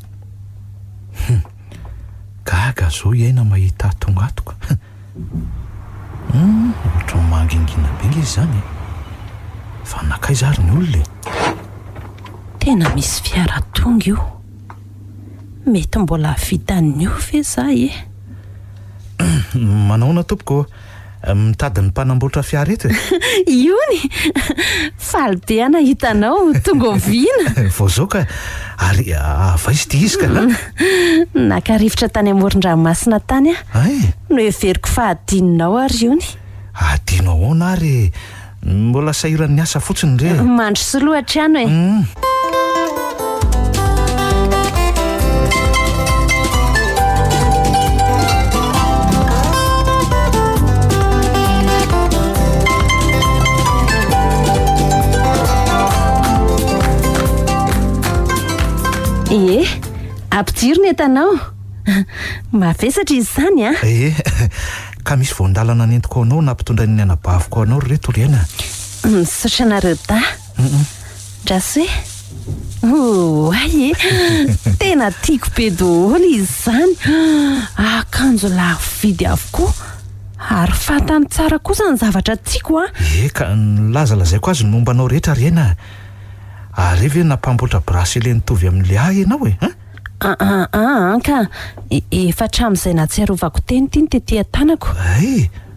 Gaga zao iaina mahita tongatoko. Ohatra mangingina be izy zany. Fa nakaiza ary ny olona. Tena misy fiara tonga io. Mety mbola vitan'io ve zahay Manaona tompoko mitady ny mpanamboatra fiara eto. Iony faly be ana hitanao tonga oviana. Vao zao ka ary avaizy ty izy ka. Nakarivotra tany amoron-dranomasina tany no everiko fa adinonao ary iony. Adino ahoana ary mbola sahiran'ny asa fotsiny re. Mandro sy lohatra ihany Ampijiro ny entanao. Mavesatra izy zany a. Ka misy voandalana nentiko anao nampitondra ny anabaviko anao reto riana. Misaotra anareo da. Drasy ay tena tiako be daholo izy zany. Akanjo lafo vidy avokoa ary fantany tsara kosa ny zavatra tiako a. Ka lazalazaiko azy momba anao rehetra riana. Ary ve nampamboatra bracelet nitovy amin'le ahy ianao ka efa hatramin'izay natsiarovako teny ty ny tetỳ tanako.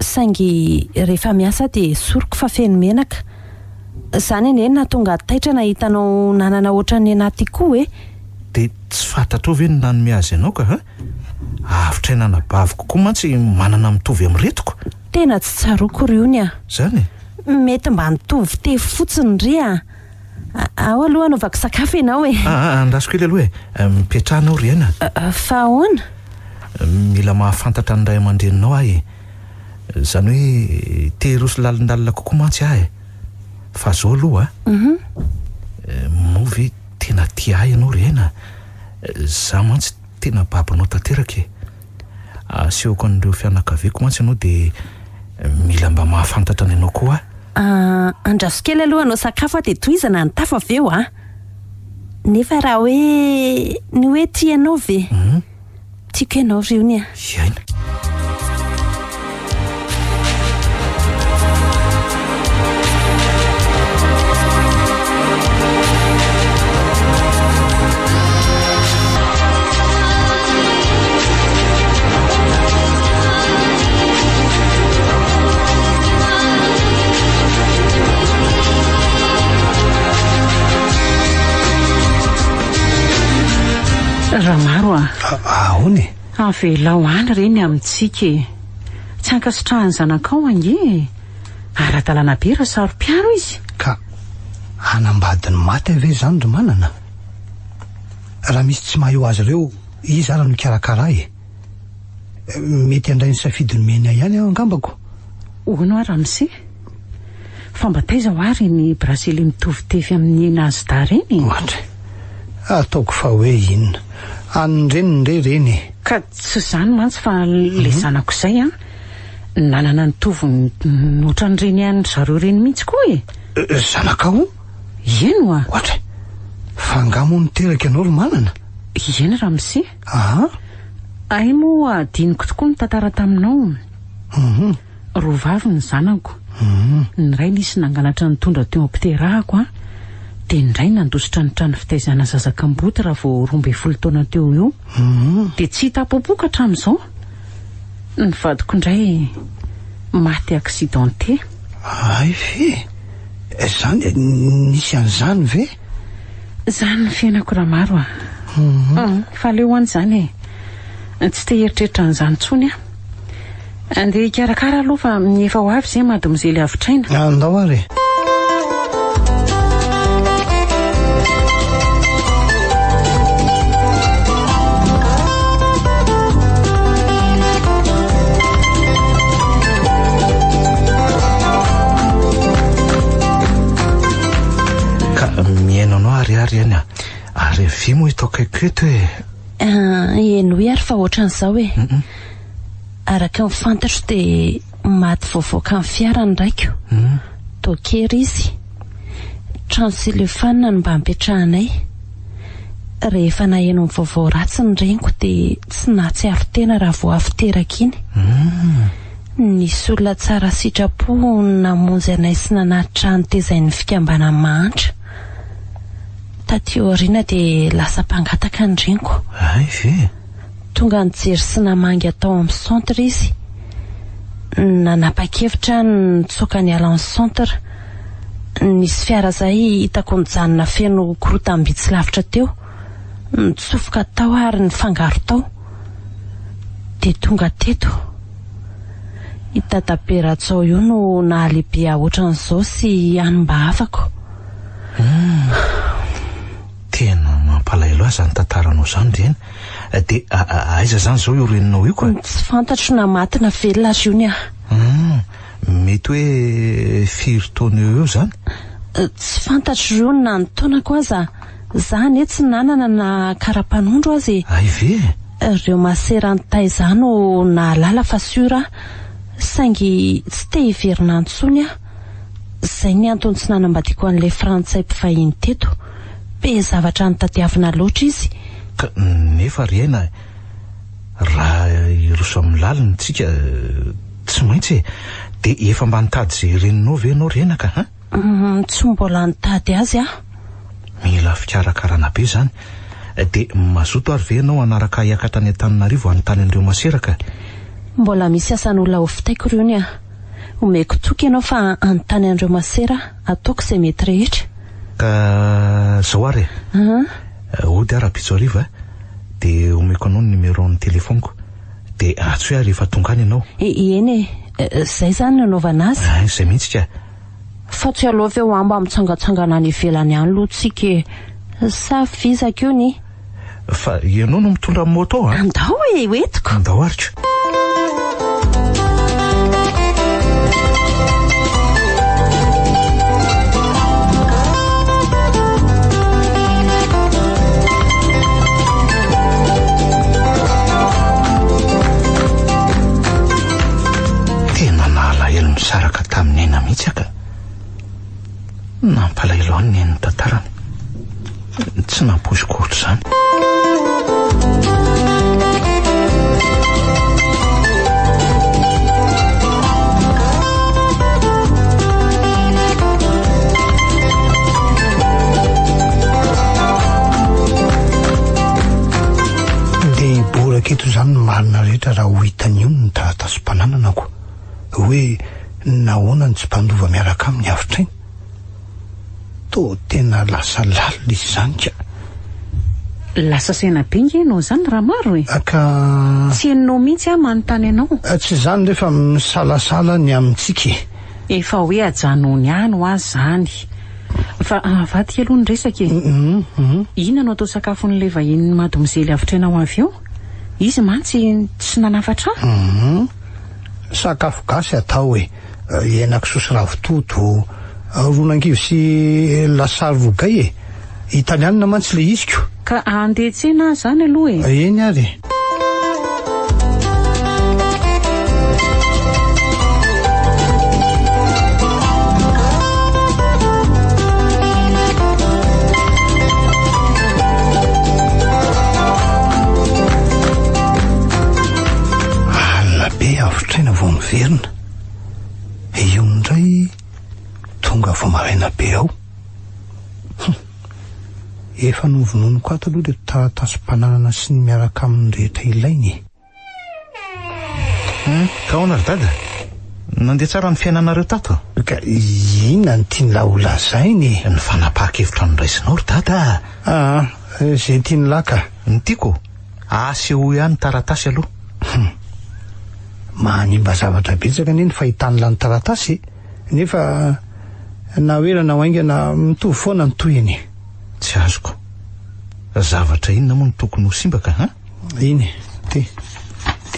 Saingy rehefa miasa dia soroko fa feno menaka. Zany eny natonga taitra nahitanao nanana ohatran'ny anaty koa dia tsy fantatro ve ny nanome azy ianao ka avitra ny anabaviko koa mantsy manana mitovy amin'retoko. Tena tsy tsaroako ry ony a. Zany mety mba nitovy te fotsiny ry a. Ao aloha anaovako sakafo ianao andasiko kely aloha mipetrahanao riana. Fa ahoana? Mila mahafantatra ny ray aman-dreninao ahy. Zany hoe tehiroso lalindalina kokoa mantsy ahy. Fa zao aloha movie tena tia ahy ianao riana. Za mantsy tena babanao tanteraka asehoko an'ireo fianakaviako mantsy ianao dia mila mba mahafantatra ny ianao koa. Andraso kely aloha anao sakafo dia tohizana ny tafa avy eo nefa raha hoe ny hoe tianao ve tiako ianao ry ony iaina. Raha maro ahony avelao any reny amintsika tsy ankasitrahany zanakao ange ara-dalàna be raha saro-piaro izy ka anambadiny maty ave zany ry manana. Raha misy tsy mahay azy ireo izy ara no karakara mety andray ny safidiny mena ihany aho angambako. Hono raha misy fa mba taiza ho ary ny bracelet mitovy tefy amin'ny ena azy da reny. Ohatra ataoko fa hoe inona anyreny ndray reny ka tsy zany mantsy fa le zanako izay nanana nitovy ohatran'ireny ihany zareo reny mihitsy koa zanakao eno ohatra fa angamo niteraka ianao ry manana. Eny raha misy ay moa adiniko tokoa ny tantara taminao. Rovavy ny zanako. Ny ray nisy nangalatra nitondra teo ampiтерahako dia indray nandositra ny trano fitaizana zazakamboty raha vao 12 taona teo eo dia tsy hita popoka hatramin'izao. Ny vadiko indray maty accidenté. Ay ve zany nisy an'izany ve? Zany ny fiainako raha maro fa leo any zany tsy te heritreritra an'izany tsony andeha hikarakara aloha fa efa ho avy izay mademoiselle AVOTR'AINA. Andao ary miaino anao ariary ihany ary vy moa hitao kaiketo eno hoe ary fa ohatran'izao araka ny fantatro dia maty voavoaka amin'ny fiarany raiko tokery izy trano silefana no mba mipetrahanay. Rehefa naheno ny vaovao ratsy ny reniko dia tsy nahatsiaro tena raha vao avy teraka iny. Nisy olona tsara sitrapo namonjy anay sy nanatitra nitezay fikambana mahantra. Taty aoriana dia lasa mpangataka ny reniko. Ay ve tonga nijery sy namangy atao amin'ny centre izy. Nanapa-kevitra nitsoaka ny ala amin'ny centre. Nisy fiara zay hitako nijanona feno korotam-bitsy lavitra teo. Nitsofoka tao ary nifangaro tao. Dia tonga teto. Itadaberajao io no nahalehibe ohatran'izao sy hanomba afako. Tena mampalahelo azy ny tantaranao zany reny. Dia aiza zany zao io reninao io koa? Tsy fantatro na maty na velona ry ony mety hoe 4 taona eo zany? Tsy fantatro ry ony na ny taonako aza Zany tsy nanana na karapanondro azy. Ay ve? Ireo masera antay zano na lala fa sura saingy tsy te hiverina antsony a. Zay ny antony tsy nanambadiako an'ilay frantsay mpivahiny teto. Be zavatra nitadiavina loatra izy. Nefa ry aina, raha iroso amin'ny laliny tsika tsy maintsy de efa mba nitady zay reninao ve ianao ry aina ka ha? Tsy mbola nitady azy a. Mila fikarakarana be zany. De mazoto ary ve ianao anaraka hiakatra any Antananarivo anontany an'ireo maseraka? Mbola misy asan'olona ho fitaiko ireny a. Omeko toky ianao fa anontany an'ireo masera ataoko izay mety rehetra. Ka zao ary ody ara-pitso ariva de omeko anao ny numéro-ny telefoniko de atsoe ary efa tonga any ianao. Eny zay zany nanaovana azy. Zay mihitsy ka. Fa tsy alova eo amba mitsangatsangana any ivelany any aloha tsika. Sa fizaka io ny. Fa ianao no mitondra moto ha? Andao hoentiko. Andao aritra. Tena nalahelo misaraka tamin'ny aina mihitsy aka. Nampalahelo any ny tantarany. Tsy nampoiziko ohatr' zany. De boraketo zany ny marina rehetra raha ho hitany io ny taratasy-panananako hoe nahoana ny tsy mpandova miaraka amin'ny AVOTR'AINA. To tena lasa lalina izy zany ka. Lasa saina bengy ianao zany raha maro e. Ka tsy hainao mihitsy manontany anao. tsy zany rehefa misalasala ny amintsika. Efa hoe ajanony any ho azy zany. Fa vaty aloha ny resaka e. Ina no atao sakafon'ilay vahiny madomizely AVOTR'AINA ho avy eo? Izy mantsy tsy nanafatra? Sakafo gasy atao e. Henakisoa ravitoto, ronangivo sy lasary rogay e. Italiana mantsy le iziko. Ka andetsena zany aloha e. Eny ary. Be AVOTR'AINA vao miverina. Io indray tonga vao maraina be ao. Efa novononoko ato aloha le taratasy-pananana sy ny miaraka amin'ny rehetra ilainy. Ka ahoana ry dada? Nandeha tsara ny fiainanareo tato? Ka inona ny tiany lazainy? Ny fanapaha-kevitra nondraisinao ry dada. Zay tiany laka. Ny tiako aseho ihany taratasy aloha. Manimba zavatra betsaka ny fahitany lany taratasy nefa na oerana hoaingana mitovy foana ny toyiny. Tsy azoko. Zavatra inona moa no tokony ho simbaka ha? Iny te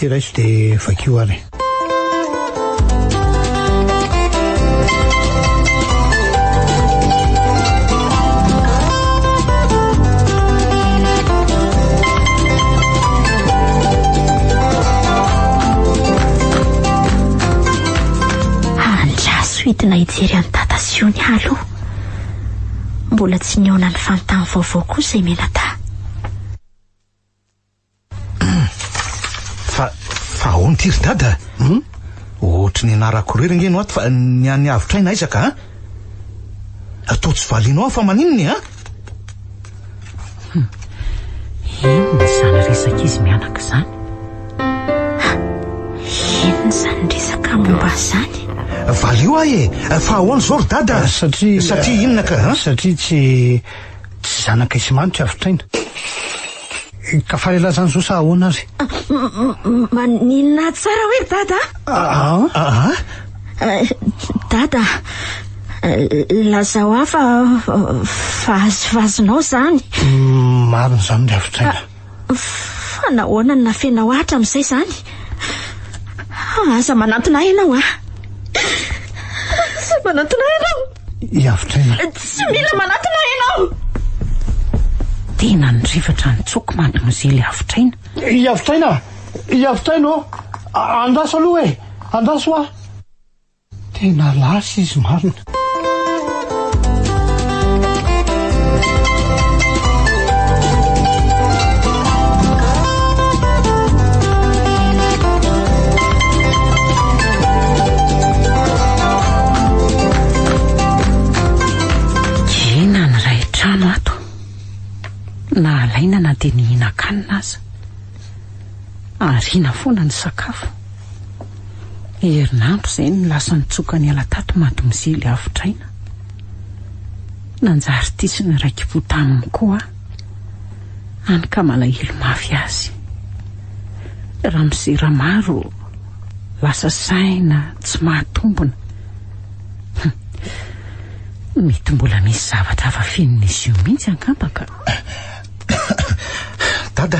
raiso de vakio ary. Idina hijery any tatasy io ny alo. Mbola tsy niona ny fantany vaovao koa izay menata. Fa ahoana ty ry dada? Ohatry ny anarako rery ngeno ato fa ny any AVOTR'AINA aizaka ha? Atao tsy valinao fa maninony ha? Inona zany resaka izy mianaka zany? Inona zany resaka momba zany? Valio ahy e, fa ahoana zao ry dada? Satria inona ka? Satria tsy zanaka isimanitra AVOTR'AINA. Ka farela zany zao sa ahoana ary? Maninona tsara hoe dada? Dada, lazao hafa vazovazonao zany. Marina zany ry AVOTR'AINA. Fa nahoana ny nafenao ahatra amin'izay zany? Aza manantona ianao Aza manantona ianao. I AVOTR'AINA. Tsy mila manantona ianao. tena nyrivatra nitsoko mademoiselle AVOTR'AINA. AVOTR'AINA andraso aloha andraso a tena lasa izy marina. Na alaina na dia nihinan-kanina aza ariana foana ny sakafo. Herinandro izay ny lasa nitsoka ny alatato mademoiselle AVOTR'AINA. Nanjary tisiny raiki-potaniny koa anika malahelo mafy azy. Raha mizera maro lasa saina tsy mahatombona. Mety mbola misy zavatra hafa finin'izy io mihitsy angambaka. Dada,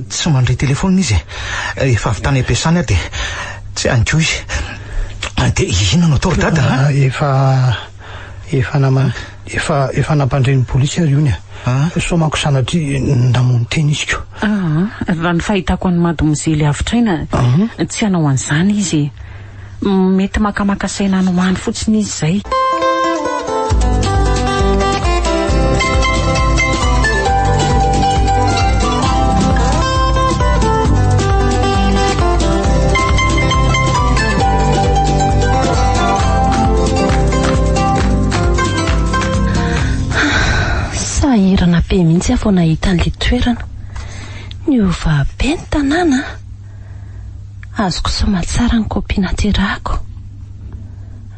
tsy mandray telefona izy. Efa avy tany ampiasany dia tsy anko izy. Dia inona no atao ry dada? Efa nampandray ny polisy ary io somako sanatry ndamony teny izy ko. Raha ny fahitako any mademoiselle AVOTR'AINA tsy hanao an'izany izy. Mety makamaka saina anohany fotsiny izy izay. Sahirana be mihitsy aho vao nahita an'ilay toerana. Niova be ny tanàna. Azoko soma tsara ny kaopy naterahako.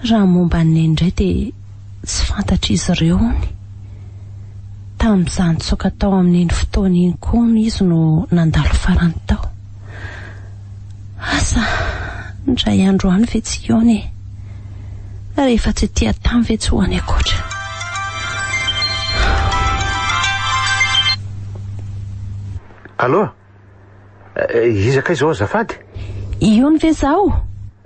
Raha momba ny Indray dia tsy fantatra izy ireo ny. Tamin'izany tsoka tao amin'iny fotoana iny koa izy no nandalo farany tao. Asa ndray andro any ve tsy eo ny. Rehefa tsy tia tamy ve tsy ho any akoatra. Allo? Izaka izao azafady? Io ny ve zao?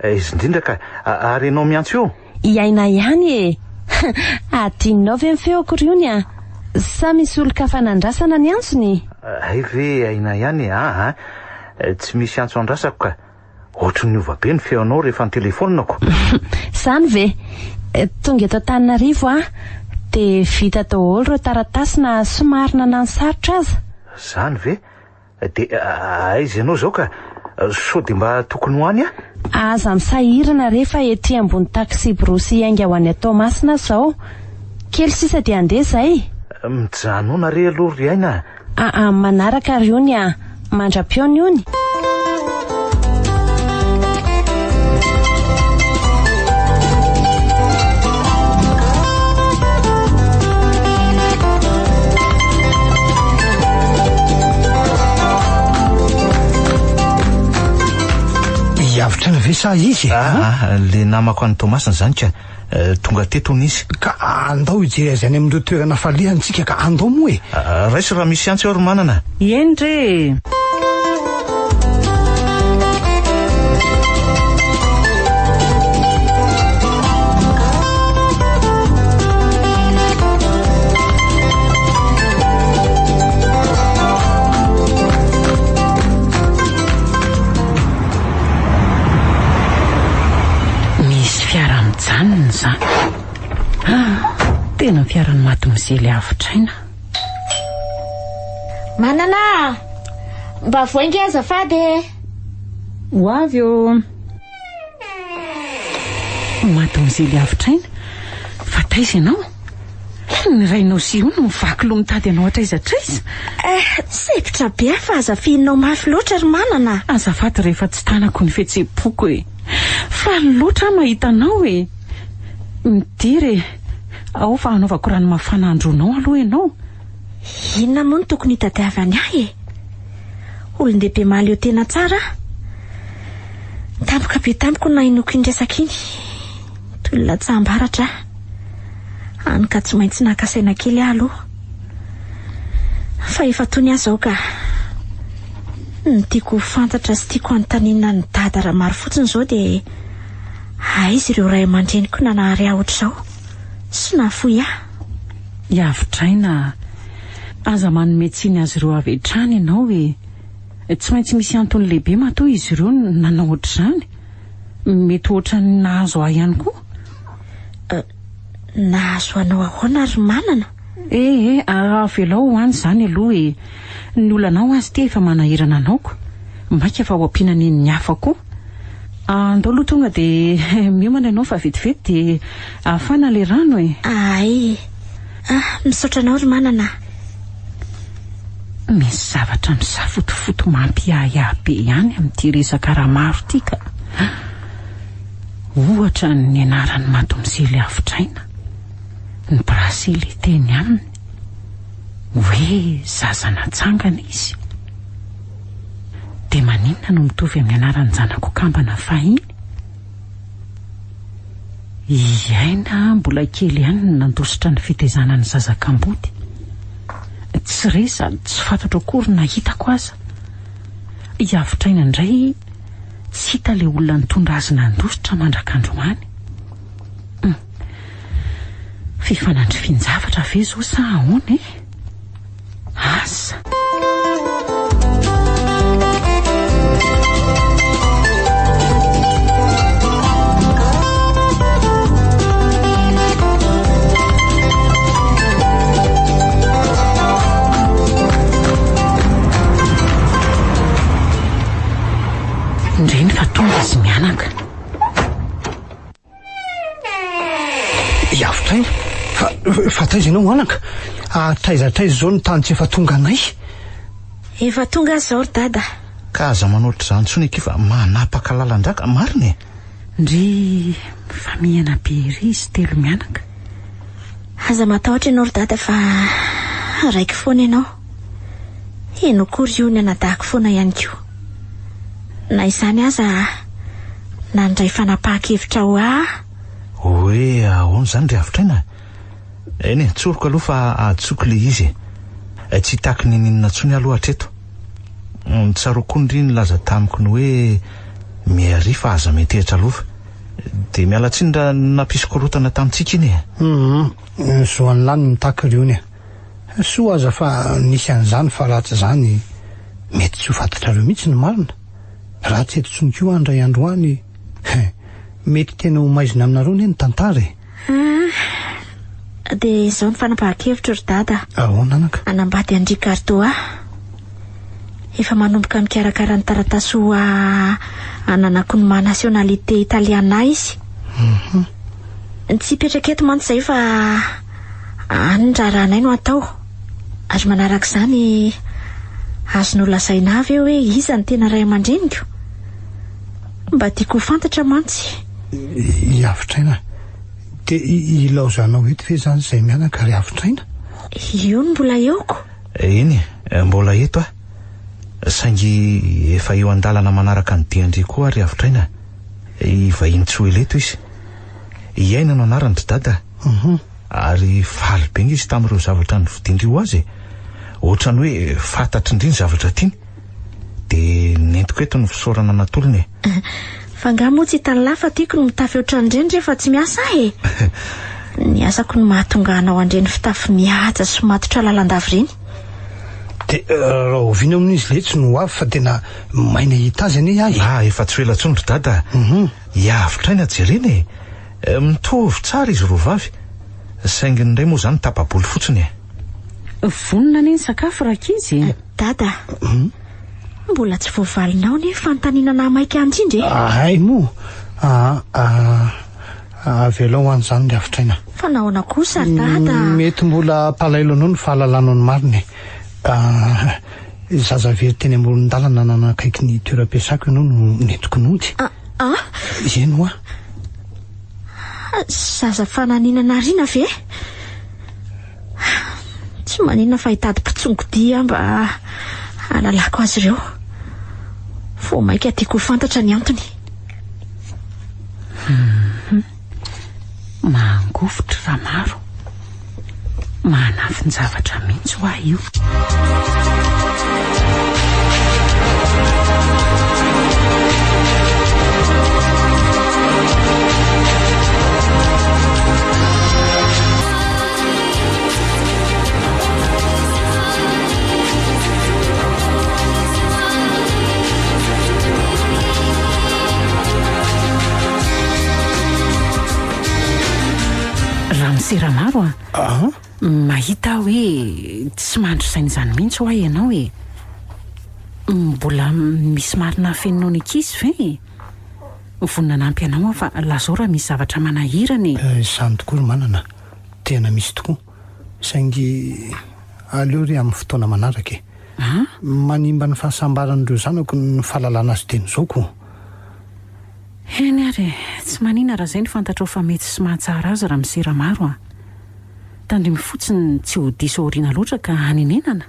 Izy indrindra ka ary ianao miantso io? Iaina ihany e. Adinonao ve mifeoko ry io a? Sa misy olo-kafa nandrasana ny antsony? Ay ve aina ihany tsy misy antso andrasako ka. Ohatry ny ova be ny feonao rehefa ny telefonako. Zany ve? Tonga eto Antananarivo dia vita daholo ireo taratasy na somary nanansarotra aza. Zany ve? Dia aiza ianao zao ka sao dia mba tokony ho any Aza misahirana rehefa ety ambony taksi brosy iainga ho any Tomasina zao. Kely sisa dia andeha zay. Mijanona re aloha ry aina. Manaraka ry ony mandra-piony ony. AVOTR'AINA ve sa izy? Le namako any Tomasina zany ka tonga tetony izy. Ka andao ijery azany amin'ireo toerana falehantsika ka andao moa raisy raha misy antso eo ry manana. Indray. Mijanona zany. Tena fiaran'ny mademoiselle AVOTR'AINA. Manana, mba voainga azafady. Ho avy eo. Mademoiselle AVOTR'AINA, fa taiza ianao? Ny rainao sy io no mivaky loha mitady anao atraiza. Sepitra be fa azafianao mafy loatra ry manana. Azafady rehefa tsy tanako ny fihetsem-poko fa loatra mahita anao midiry ao fa anaovako rano mafana andronao aloha ianao. Inona moa no tokony hitadiavany ahy olon-dehibe mahaleo tena tsara. Tampoka be tampoka na inoko indresaka iny tolona tsambaratra any ka tsy maintsy nakasaina kely aloha. Fa efa tony azo ka ny tiako fantatra sy tiako anontaniana ny dada maro fotsiny zao dia aizy ireo ray aman-dreniko nanahary aho ohatr'izao sy nafoy AVOTR'AINA, aza manometsiny azy ireo avy trany ianao hoe tsy maintsy misy antony lehibe matoa izy ireo nanao ohatr'izany. Mety ohatra ny nahazo ahy ihany koa. Nahazo anao ahoana ary manana? Avelao ho any izany aloha hoe ny olanao azy ty efa manahirana anaoko, maika fa ho ampinany ny hafa koa. Andao aloha tonga dia miomana ianao fa vetivety dia ahafana le rano e. Ay, misaotra anao ry manana. Misy zavatra misafotofoto mampiahiahy be ihany amin'ity resaka raha maro ity ka. Ohatra ny anaran'ny madomosely AVOTR'AINA, ny brasely teny aminy hoe zaza natsangana izy. Dia maninona no mitovy amin'ny anaran'ny zanako kambana fahiny? Iaina mbola kely ihany no nandositra ny fitezana ny zazakambody. Tsy resa, tsy fantatro akory nahitako aza. I AVOTR'AINA indray tsy hita le olona nitondra azy nandositra mandrak'androany. Fifanandrifinjavatra ve zao sa ahoana e? Asa Indray fa tonga izy mianaka. AVOTR'AINA, fa taiza ianao anaka? Taizataiza zao ny tany tsy efa tonga anay. Efa tonga azy zao ry dada. Ka aza manohitra izany tsony kifa manapaka lalan-draka marina e. Ndry famihana be ery izy telo mianaka. Aza matahotra ianao ry dada fa raiky foana ianao. Eno kory io ny anadahako foana ihany koa. Na izany aza nandray fanapahan-kevitra ho hoe ahoana izany ry AVOTR'AINA? Eny tsoroko aloha fa atsoko le izy. Tsy taky ny ninona tsony aloha hatreto. Tsaroako ndry ny laza tamiko ny hoe miary fa aza metehitra aloha. Dia miala tsiny raha nampisokorotana tamintsika iny e. Zoany lany mitaky ireo ny e. Soa aza fa nisy an'izany fa ratsy izany mety tsy ho fantatrareo mihitsy ny marina. Raha tsy eto tsony koa andray androany mety tena ho maizina aminareo ny tantara e. Dia izao ny fanapahan-kevitra ry dada. Ahoana anaka? Anambady Indray Carto efa manomboka mikarakara ny taratasy ho ananakonoma nasionalite italiana izy. Tsy hipetraka eto mantsy izay fa any raharanay no atao. Ary manaraka izany azonao lazaina avy eo hoe iza ny tena ray aman-dreniko. Mba tiako ho fantatra mantsy. AVOTR'AINA, dia ilaozanao eto ve izany izay mianaka ry AVOTR'AINA? Io no mbola eoko. Eny mbola eto saingy efa eo an-dalana manaraka ny diandry koa ry AVOTR'AINA. Vahiny tsy ho eleto izy. Iaina no anarany ry dada. Ary faly be izy tamin'ireo zavatra novidindry ho azy. Ohatrany hoe fantatry indriny zavatra tiany. Dia nentiko eto ny fisaorana natolony. Fa nga moa tsy hitany lafa tiako no mitafy ohatrandreny rehefa tsy miasa e. Ny asako no mahatonga anao andreny fitafy mihaja sy matotra lalandavy reny. Dia raha oviana amin'izy le tsy no avy fa tena maina hita azy anie ahy. Efa tsy ho ela tsony ry dada. AVOTR'AINA jerena e. Mitovy tsara izy roa vavy. Saingy indray moa izany tapa-bolo fotsiny e. Vonona ny sakafo rakizy. Dada, mbola tsy voavalinao ny fanontaniana na maika andrindry. Ay moa. Avelao an'izany ry AVOTR'AINA. Fa nahoana kosa ry dada? Mety mbola palailo anao ny fahalalanao ny marina e. Zaza very teny amoron-dalana nanakaiky ny toeram-piasako ianao no nentiko nody. Eno Zaza fananinana rina ve? Tsy maninona fa hitady mpitsongodia mba halalako azy ireo. Fo maika tiako ho fantatra ny antony. Mangofotra raha maro. Manafy ny zavatra mihitsy ho ahy io. siramaro mahita hoe tsy mandro sain'izany mihitsy ho ahy ianao hoe mbola misy marina fenonao ny ankizy ve vonina nampy anao aho fa lazao raha misy zavatra manahirany. Izany tokoa ry manana, tena misy tokoa, saingy aleo ry amin'ny fotoana manaraka manimba ny fahasambaran'ireo zanako ny fahalalana azy teny izao koa. Eny ary tsy manina raha izay ny fantatrao fa mety sy mahatsara azy raha misiramaro tandrimy fotsiny tsy ho diso oriana loatra ka hanenenana.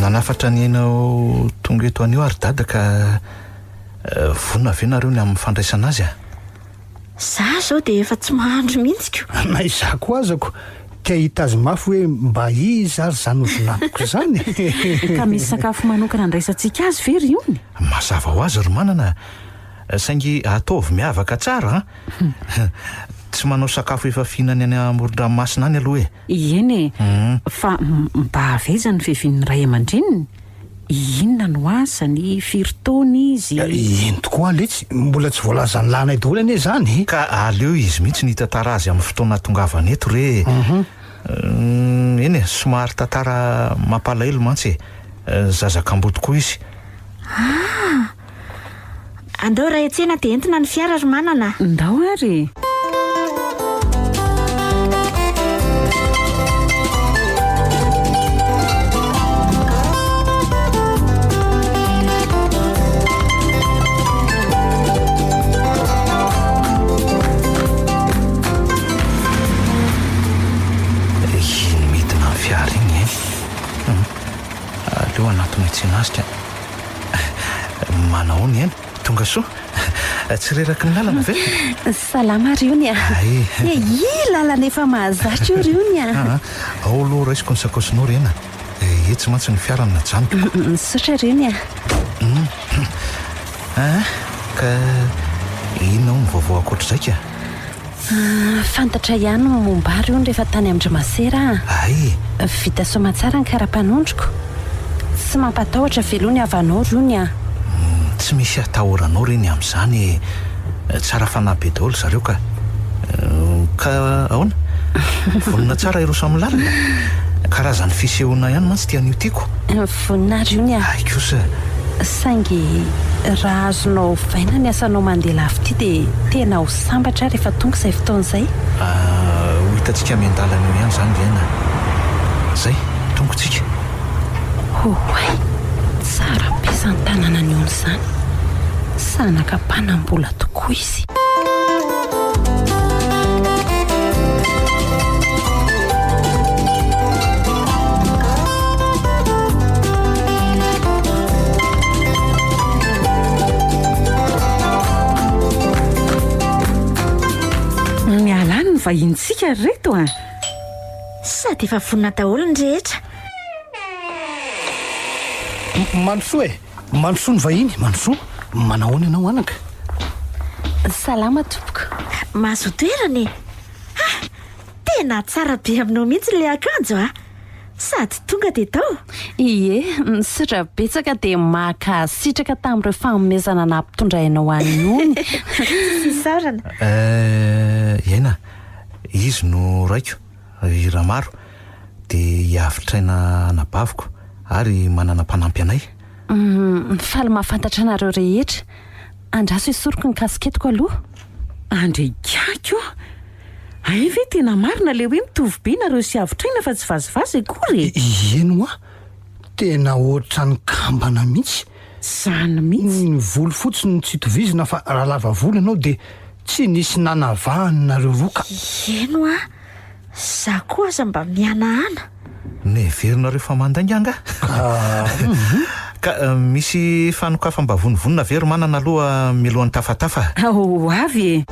Nanafatra ny hainao tonga eto anio ary dada ka vonina ve nareo ny amin'ny fandraisana azy Za zao dia efa tsy mahandro mihitsy ko. Na izako azako tia hita azy mafy hoe mba izy ary zany ovinaniko zany. Ka misy sakafo manokana andraisantsika azy very iony. Mazava ho azy ry manana, saingy ataovy miavaka tsara tsy manao sakafo efa fihinany any amoron-dranomasina any aloha Eny fa mba aveza ny fihevin'ny ray aman-dreniny. Inona no asany, firy taona izy? Eny tokoa letsy, mbola tsy voalazany lana daholo anie zany. ka aleo izy mihitsy ny tantara azy amin'ny fotoana tongavany eto re eny somary tantara mampalahelo mantsy zazakambo tokoa izy. Andao raha etsena dia entina ny fiara ry manana. Ndao ary. Aleo anatony tsinasika manao ny eny tonga soa tsy reraky ny lalana ve? Salama riony lalana efa mahazatra io riony ao aloha raisiko ny sakosonao rena etsy mantsy ny fiarany na janoko sotra riony ka inona ny vaovao akoatr'izay fantatra ihany momba riony rehefa tany amin'ny Masera vita somatsara ny karapanondroko tsy mampatahotra velony avanao riony tsy misy atahoranao reny amin'izany tsara fanabe daholo zareo ka ahoana vonina tsara ireo samy lalana karazany fisehoana ihany mantsy tian'io tiako vonina riony kosa saingy raha azonao vaina ny asanao mandeha lavy ity dia tena ho sambatra rehefa tonga izay fotoan'izay ho hitantsika miandalana eo ihany zany vaina zay tongotsika hoay tsara ampiasany tanàna ny ono izany sanakam-panam-bola tokoa izy mialany ny vahintsika reto sady efa vonina daholo ny rehetra. Manosoa manosoa ny vahiny, manosoa manahoana ianao anaka? salama tompoko. Mahazo toerany tena tsara be aminao mihitsy le akanjo sady tonga dia tao. Ie, misotra betsaka dia maka sitraka tamin'ireo fanomezana nampitondrainao any Sisarana. Iaina, izy no raiko iramaro dia hiavitra-traina anabaviko ary manana mpanampy anay. Faly mahafantatra anareo rehetra. Andraso isoroko ny kasiketiko aloha. Andrekako ay ve tena marina le hoe mitovy be nareo sy havitra-traina fa tsy vazivazy akory. Eno tena ohatra ny kambana mihitsy. Zany mihitsy. Ny volo fotsiny tsy tovizina fa raha lava volo ianao dia tsy nisy nanavahany nareo roka. Eno za koa aza mba mianahana. Neverinareo fa mandainganga ka misy fanokafa mba vonivonina very manana aloha milohan'ny tafatafa. Avy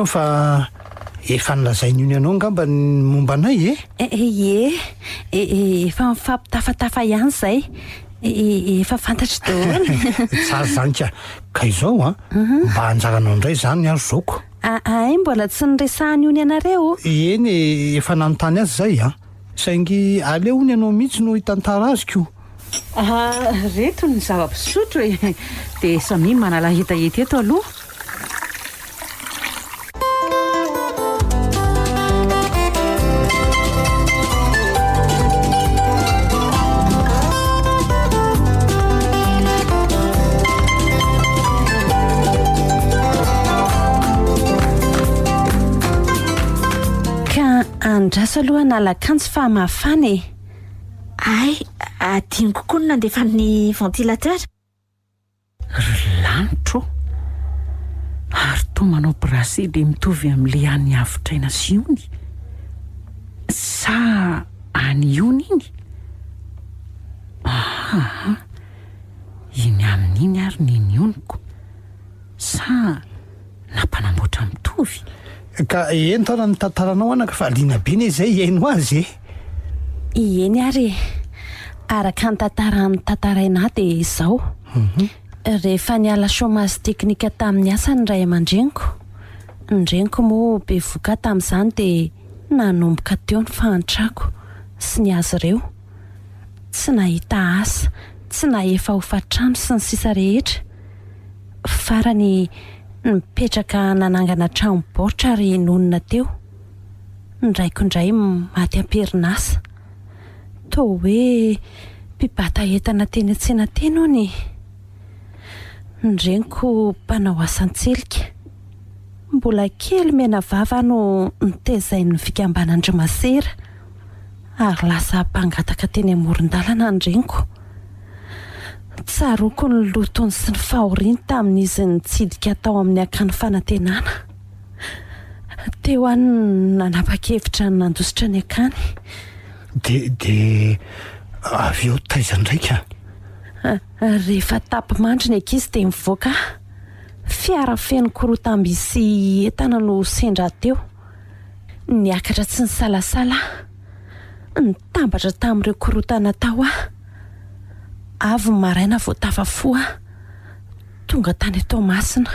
ianao fa efa nilazainy io ianao ngamba ny momba anay efa mifampitafatafa ihany zay efa fantatry daholo tsara zany ka izao mba anjaranao indray zany azo zaoko ay mbola tsy niresahany ony ianareo eny efa nanontany azy zay saingy aleo ny ianao mihitsy no hitantara azy ko reto ny zava-pisotro dia samy manala hetaheta eto aloha andraso aloha nalakanjo fa mafana ay adiny kokoa no nandefa ny ventilateur lanitro ary toa manao brasy dia mitovy amin'le any AVOTR'AINA sy ony sa any ony iny iny amin'iny ary niny oniko sa nampanamboatra mitovy ka eny taona ny tantaranao anaka fa liana be ne zay iaino azy eny ary araka ny tantara dia izao rehefa niala chômage teknika tamin'ny asa ny ray aman-dreniko moa be voka tamin'izany dia nanomboka teo ny fahantrako sy ny azy ireo tsy nahita asa tsy nahefa hofatrano sy ny sisa rehetra farany mipetraka nanangana tranom-baoritra ary nonina teo ndraikindray maty am-perinasa toa hoe mpibata entana teny an-tsena teny ony ndreniko mpanao asan-tselika mbola kely mena vava no nitezainy fikamban'Andriamasera ary lasa mpangataka teny amoron-dalana ndreniko tsaroko ny lotony sy ny fahoriany tamin'izy nitsidika tao amin'ny akany fanantenana teo any nanapa-kevitra ny nandositra ny akany de avy eo taiza ndraika rehefa tapy-mandry ny ankizy dia mivoaka fiara feno korotamby sy entana no sendra teo niakatra tsy ny salasala nitambatra tamin'ireo korotana tao avy maraina voatafafoa tonga tany Tomasina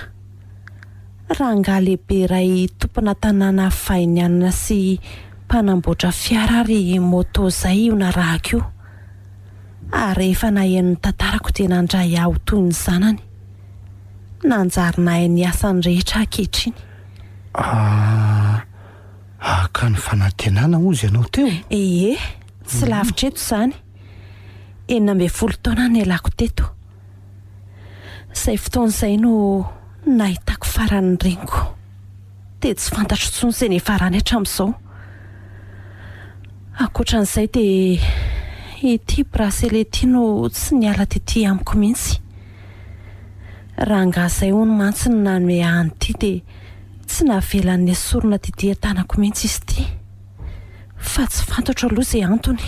rangahy lehibe iray tompona tanàna vainianina sy mpanamboatra fiara ary moto zay io narahako io ary rehefa nahen'ny tantarako dia nandray aho toy ny zanany nanjarinay ny asany rehetra ankehitriny ka ny fanantenana ozy ianao teo tsy lavitra eto izany 19 taona ny alako teto izay fotoan'izay no nahitako farany reniko dia tsy fantatro tsony izay nefarany hatramin'izao ankoatran'izay dia ity bracelet ity no tsy niala tety amiko mihitsy rangahy izay hono mantsy ny nanome ahany ity dia tsy navelan'ny asorona tety an-tanako mihitsy izy ity fa tsy fantatro aloha izay antony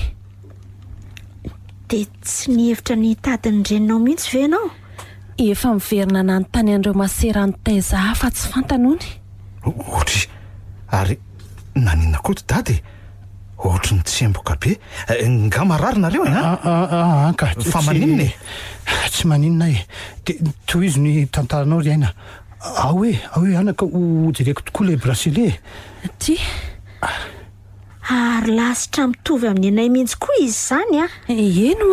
dia tsy nihevitra ny tadiny reninao mihitsy ve ianao efa miverina nanontany an'ireo masera ny taiza hafa tsy fantanony ohatry ary nanina koto dady ohatry ny tsemboka be nga marary nareo ka fa maninona tsy maninona dia toy izy ny tantaranao ry aina ao hoe anaka hojereko tokoa ilay bracelet ty ary lasitra mitovy amin'ny anay mihitsy koa izy izany eno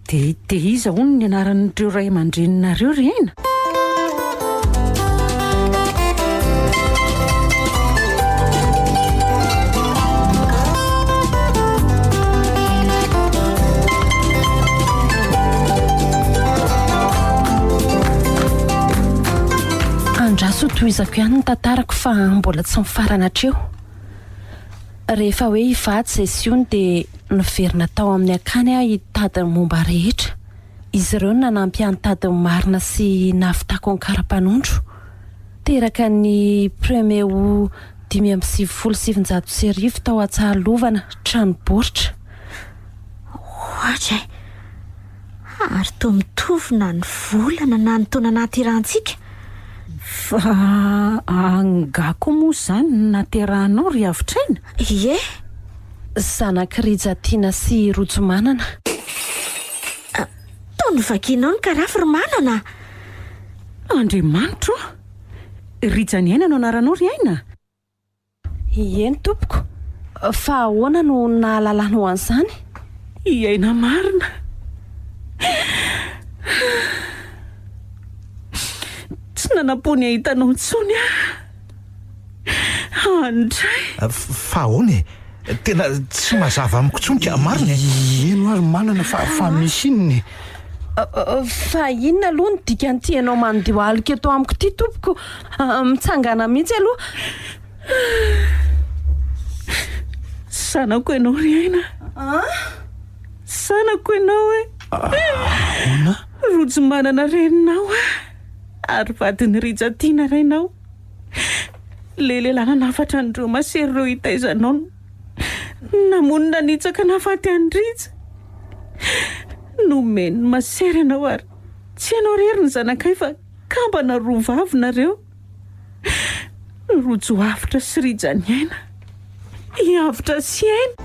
dia iza hono ny anaran'ireo ray aman-dreninareo ry aina andraso toizako ihany ny tantarako fa mbola tsy mifarana hatreo rehefa hoe hivady izay sy ony dia niverina tao amin'ny akany hitadiny momba rehetra izy ireo no nanampy antadiny marina sy navitako ny kara-panondro teraka ny 1/5/700 tao Antsahalovana tranoboritra ohatra ary toa mitovy na ny volana na ny taona anaty irantsika Fa angako moa zany naterahanao ry AVOTR'AINA? Ie, zanak'Rijatiana sy Rojomanana. taony vakianao ny karafy ry manana. Andriamanitro, Rijany aina no anaranao ry aina? Ieny tompoko, fa ahoana no nahalalana ho an'izany? Iaina marina. Tsy nanapony ahitanao intsony Indray. Fa ahoana tena tsy mazava amiko tsonka marina. Eno ary manana fa misy inony. Fa inona aloha ny dikan'tianao mandeha alika eto amiko ty tompoko? Mitsangana mihitsy aloha. Sanako ianao ry aina. Sanako ianao Ahoana? Rojo manana reninao ary vadiny Rijatiana rainao. Lelelana nafatra andreo masery reo hitaizanao. Namonina nitsaka nafaty andrija. Nomeny masery anao ary tsy anao rery ny zanakay fa kambana roa vavy nareo. Rojo avitra sy Rijany aina. Iavitra sy aina.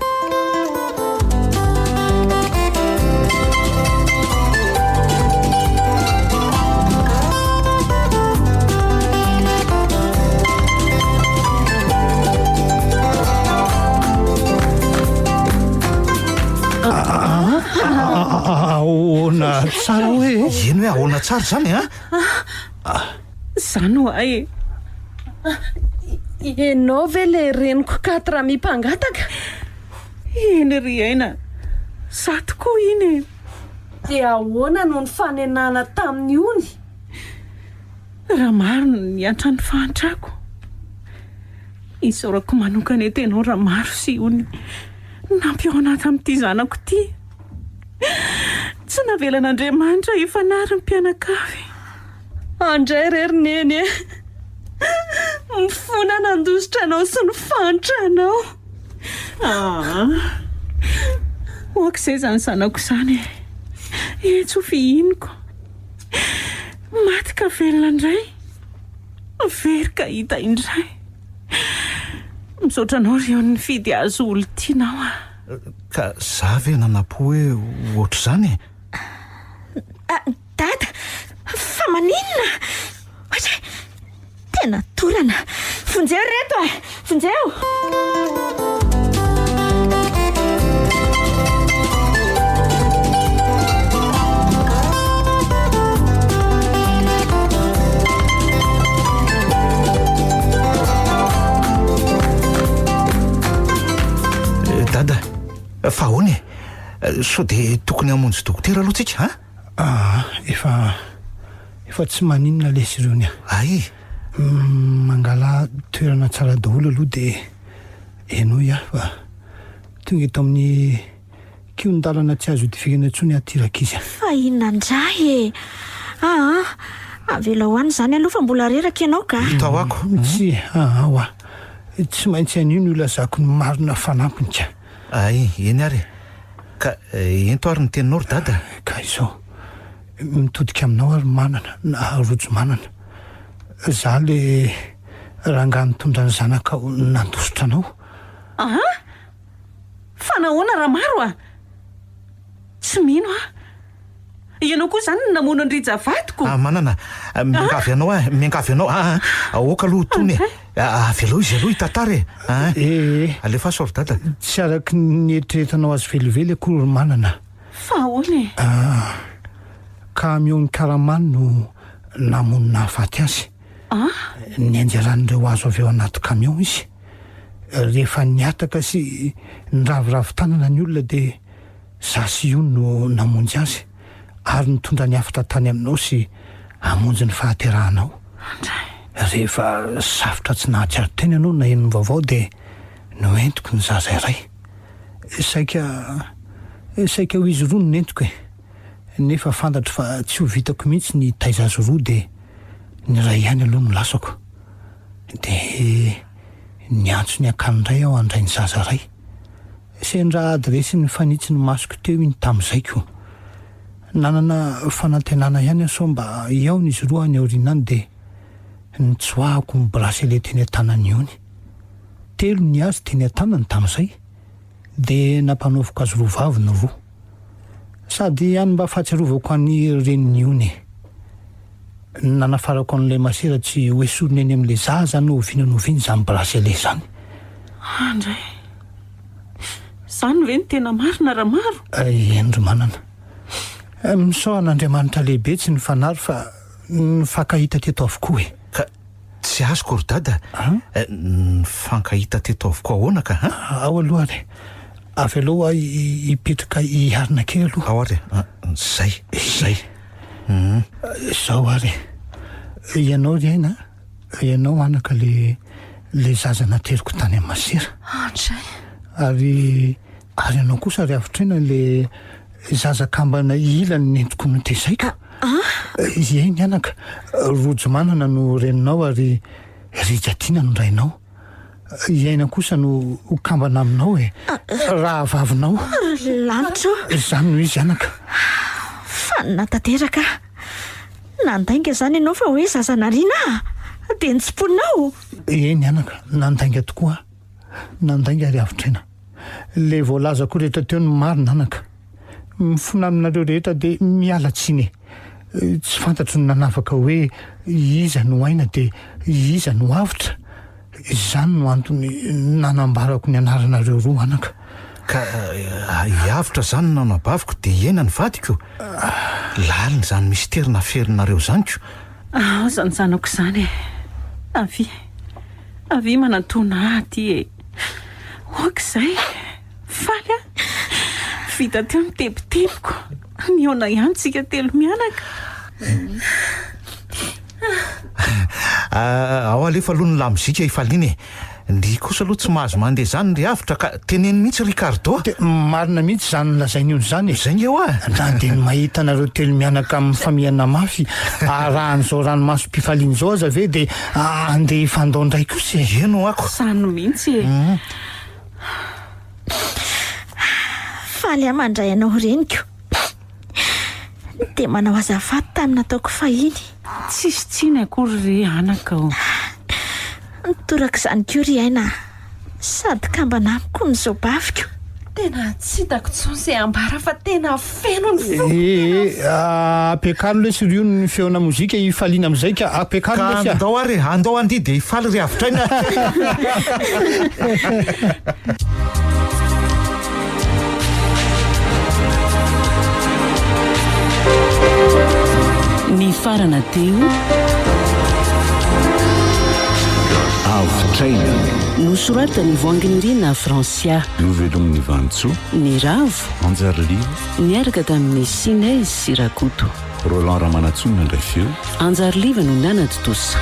Ahoana tsara hoe? Ino hoe ahoana tsara zany Zany ho ay. Ianao ve le reniko 4 mipangataka? Eny ry aina. Za tokoa iny. Dia ahoana no ny fanenana tamin'ny ony? Raha maro ny antrany fahantrako. Isaorako manokana etenao raha maro sy ony nampiona tamin'ity zanako ty. Tsy navelan'Andriamanitra ifanary ny mpianakavy. Andray rery neny mifona nandositra anao sy ny fantranao. Oak'izay zany zanako zany. Tsy ho fihiniko. Maty ka velona indray. Very ka hita indray. Misaotra anao ry ny fidy azo olo tianao. Ka za ve nanapo hoe ohatr' zany? Dada, fa maninona? Oatra, tena torana. Vonjeo reto vonjeo. Dada, fa ahoana so de tokony hamonjy dokotera aloha tsika efa tsy maninona lesy ireo ny ay mangala toerana tsara daholo aloha de eno fa tonga eto amin'ny kion-dalana tsy azo idifikana intsony atiraka izy. Fa inona indray avela ho any zany aloha fa mbola reraka ianao ka. tahoako tsy maintsy an'ino ilazako ny marina fanampiny ka. ay eny ary ka ento ary ny teninao ry dada. Ka izao mitodika aminao ary manana na rojo manana. Za le ranga nitondra ny zanaka nandositra anao. Fa nahoana raha maro tsy mino ianao koa zany namono Andrija vadiko. Manana miangavy anao aoka aloha tony avelo izy aloha hitantara alefa sor dada. Tsy araky ny eritreretanao azy velively akory ry manana. Fa ahoana ka meo ny karamany no namonina afaty azy. Ny anjaran'ireo azo avy eo anaty kamion izy. Rehefa niataka sy niraviravo tanana ny olona de za sy io no namonjy azy ary nitondra ny afatra tany aminao sy amonjy ny fahaterahanao. Rehefa safotra tsy nahatsiaro teny ianao na eno vaovao de noentiko ny zaza iray. Saika ho izy roa no nentiko nefa fantatro fa tsy ho vitako mihitsy ny taiza azy roa de ny ray ihany aloha no lasako de niantso ny akanindray aho andray ny zaza ray. Sendra adresy ny fanitsy ny masoko teo iny tamin'izaiko. Nanana fanantenana ihany aso mba iaona izy roa any aorianany de ny tsoahako ny bracelet teny an-tanany iony. 3 ny azy teny an-tanany tamin'izay dia nampanaoviko azy roavavy ny roa sady any mba fahatsiarovako any reniny iony. Nanafarako an'ilay masera tsy hoe sorony eny amin'ilay zaza no vinanoviany izany bracelet izany. Indray izany ve ny tena marina raha maro? Endry manana. Misaoan'Andriamanitra lehibe tsy ny fanary fa ny fankahita teto avokoa e. Ka tsy azoko ry dada. Ny fankahita teto avokoa ahoana ka? Ao aloha ary. Avy aloha hipetraka hiarina kely aloha. Ao ary. Zay. Izao ary. Ianao ry aina, ianao anaka le zaza nateriko tany amin'ny masera. Indray. Ary ianao kosa ry AVOTR'AINA le zaza kambana ilany nentiko notezaiko. Eny anaka, rojo manana no reninao ary rijatiana no rainao. Iaina kosa no kambana aminao e. Raha vavinao. Lanitra. Izany no izy anaka. Fa natateraka. Nandainga izany ianao fa hoe zaza nariana dia nitsipolonao. Eny anaka, nandainga tokoa. Nandainga ry AVOTR'AINA. Le voalaza koa rehetra teo ny marina anaka. Mifona aminareo rehetra dia miala tsiny. Tsy fantatro ny nanavaka hoe iza no aina dia iza no avitra. Izany no antony nanambarako ny anaranareo roa anaka. Ka hiavitra zany nanabaviko dia iena ny vadiko. Lalina izany misterina ferinareo zanyko. Zany zanako izany e. Avy manantona aty e. Okizay faly vita teo mitebitebiko. Niona ihany tsika telo mianaka. Ao alefa aloha ny lamozika ifaliana e. Ny kosa aloha tsy mahazo mandeha zany ry avitra ka teneny mihitsy Ricardo. Marina mihitsy zany lazainy io zany e. Zay eo na dia mahita anareo telo mianaka amin'ny famihana mafy arahan'izao ranomasom-pifaliana izao aza ve dia andeha hifandao indray kosa e. Eno ako. Sano mihitsy e. Faly amandray anao reniko dia manao azafady tamin'ny nataoko fahiny. Tsisy tsiny akory ry anaka ao. Toraka izany koa ry aina sady kambana amiko ny zao baviko. Tena tsy hitako tsony izay ambara fa tena feno ny fo. Ampiakalo le sirio ny feona mozika ifaliana amin'izay ka ampiakalo le ka andao ary andao andia dia hifaly ry AVOTR'AINA. Ny farana teo AVOTR'AINA nosoratany voanginy rina Francia. novelomin'ny Vantsoa Ny ravo Anjariliva niaraka tamin'ny Sinay sy Rakoto. Roland Ramanatsonina indray feo Anjariliva no nianatra tosa.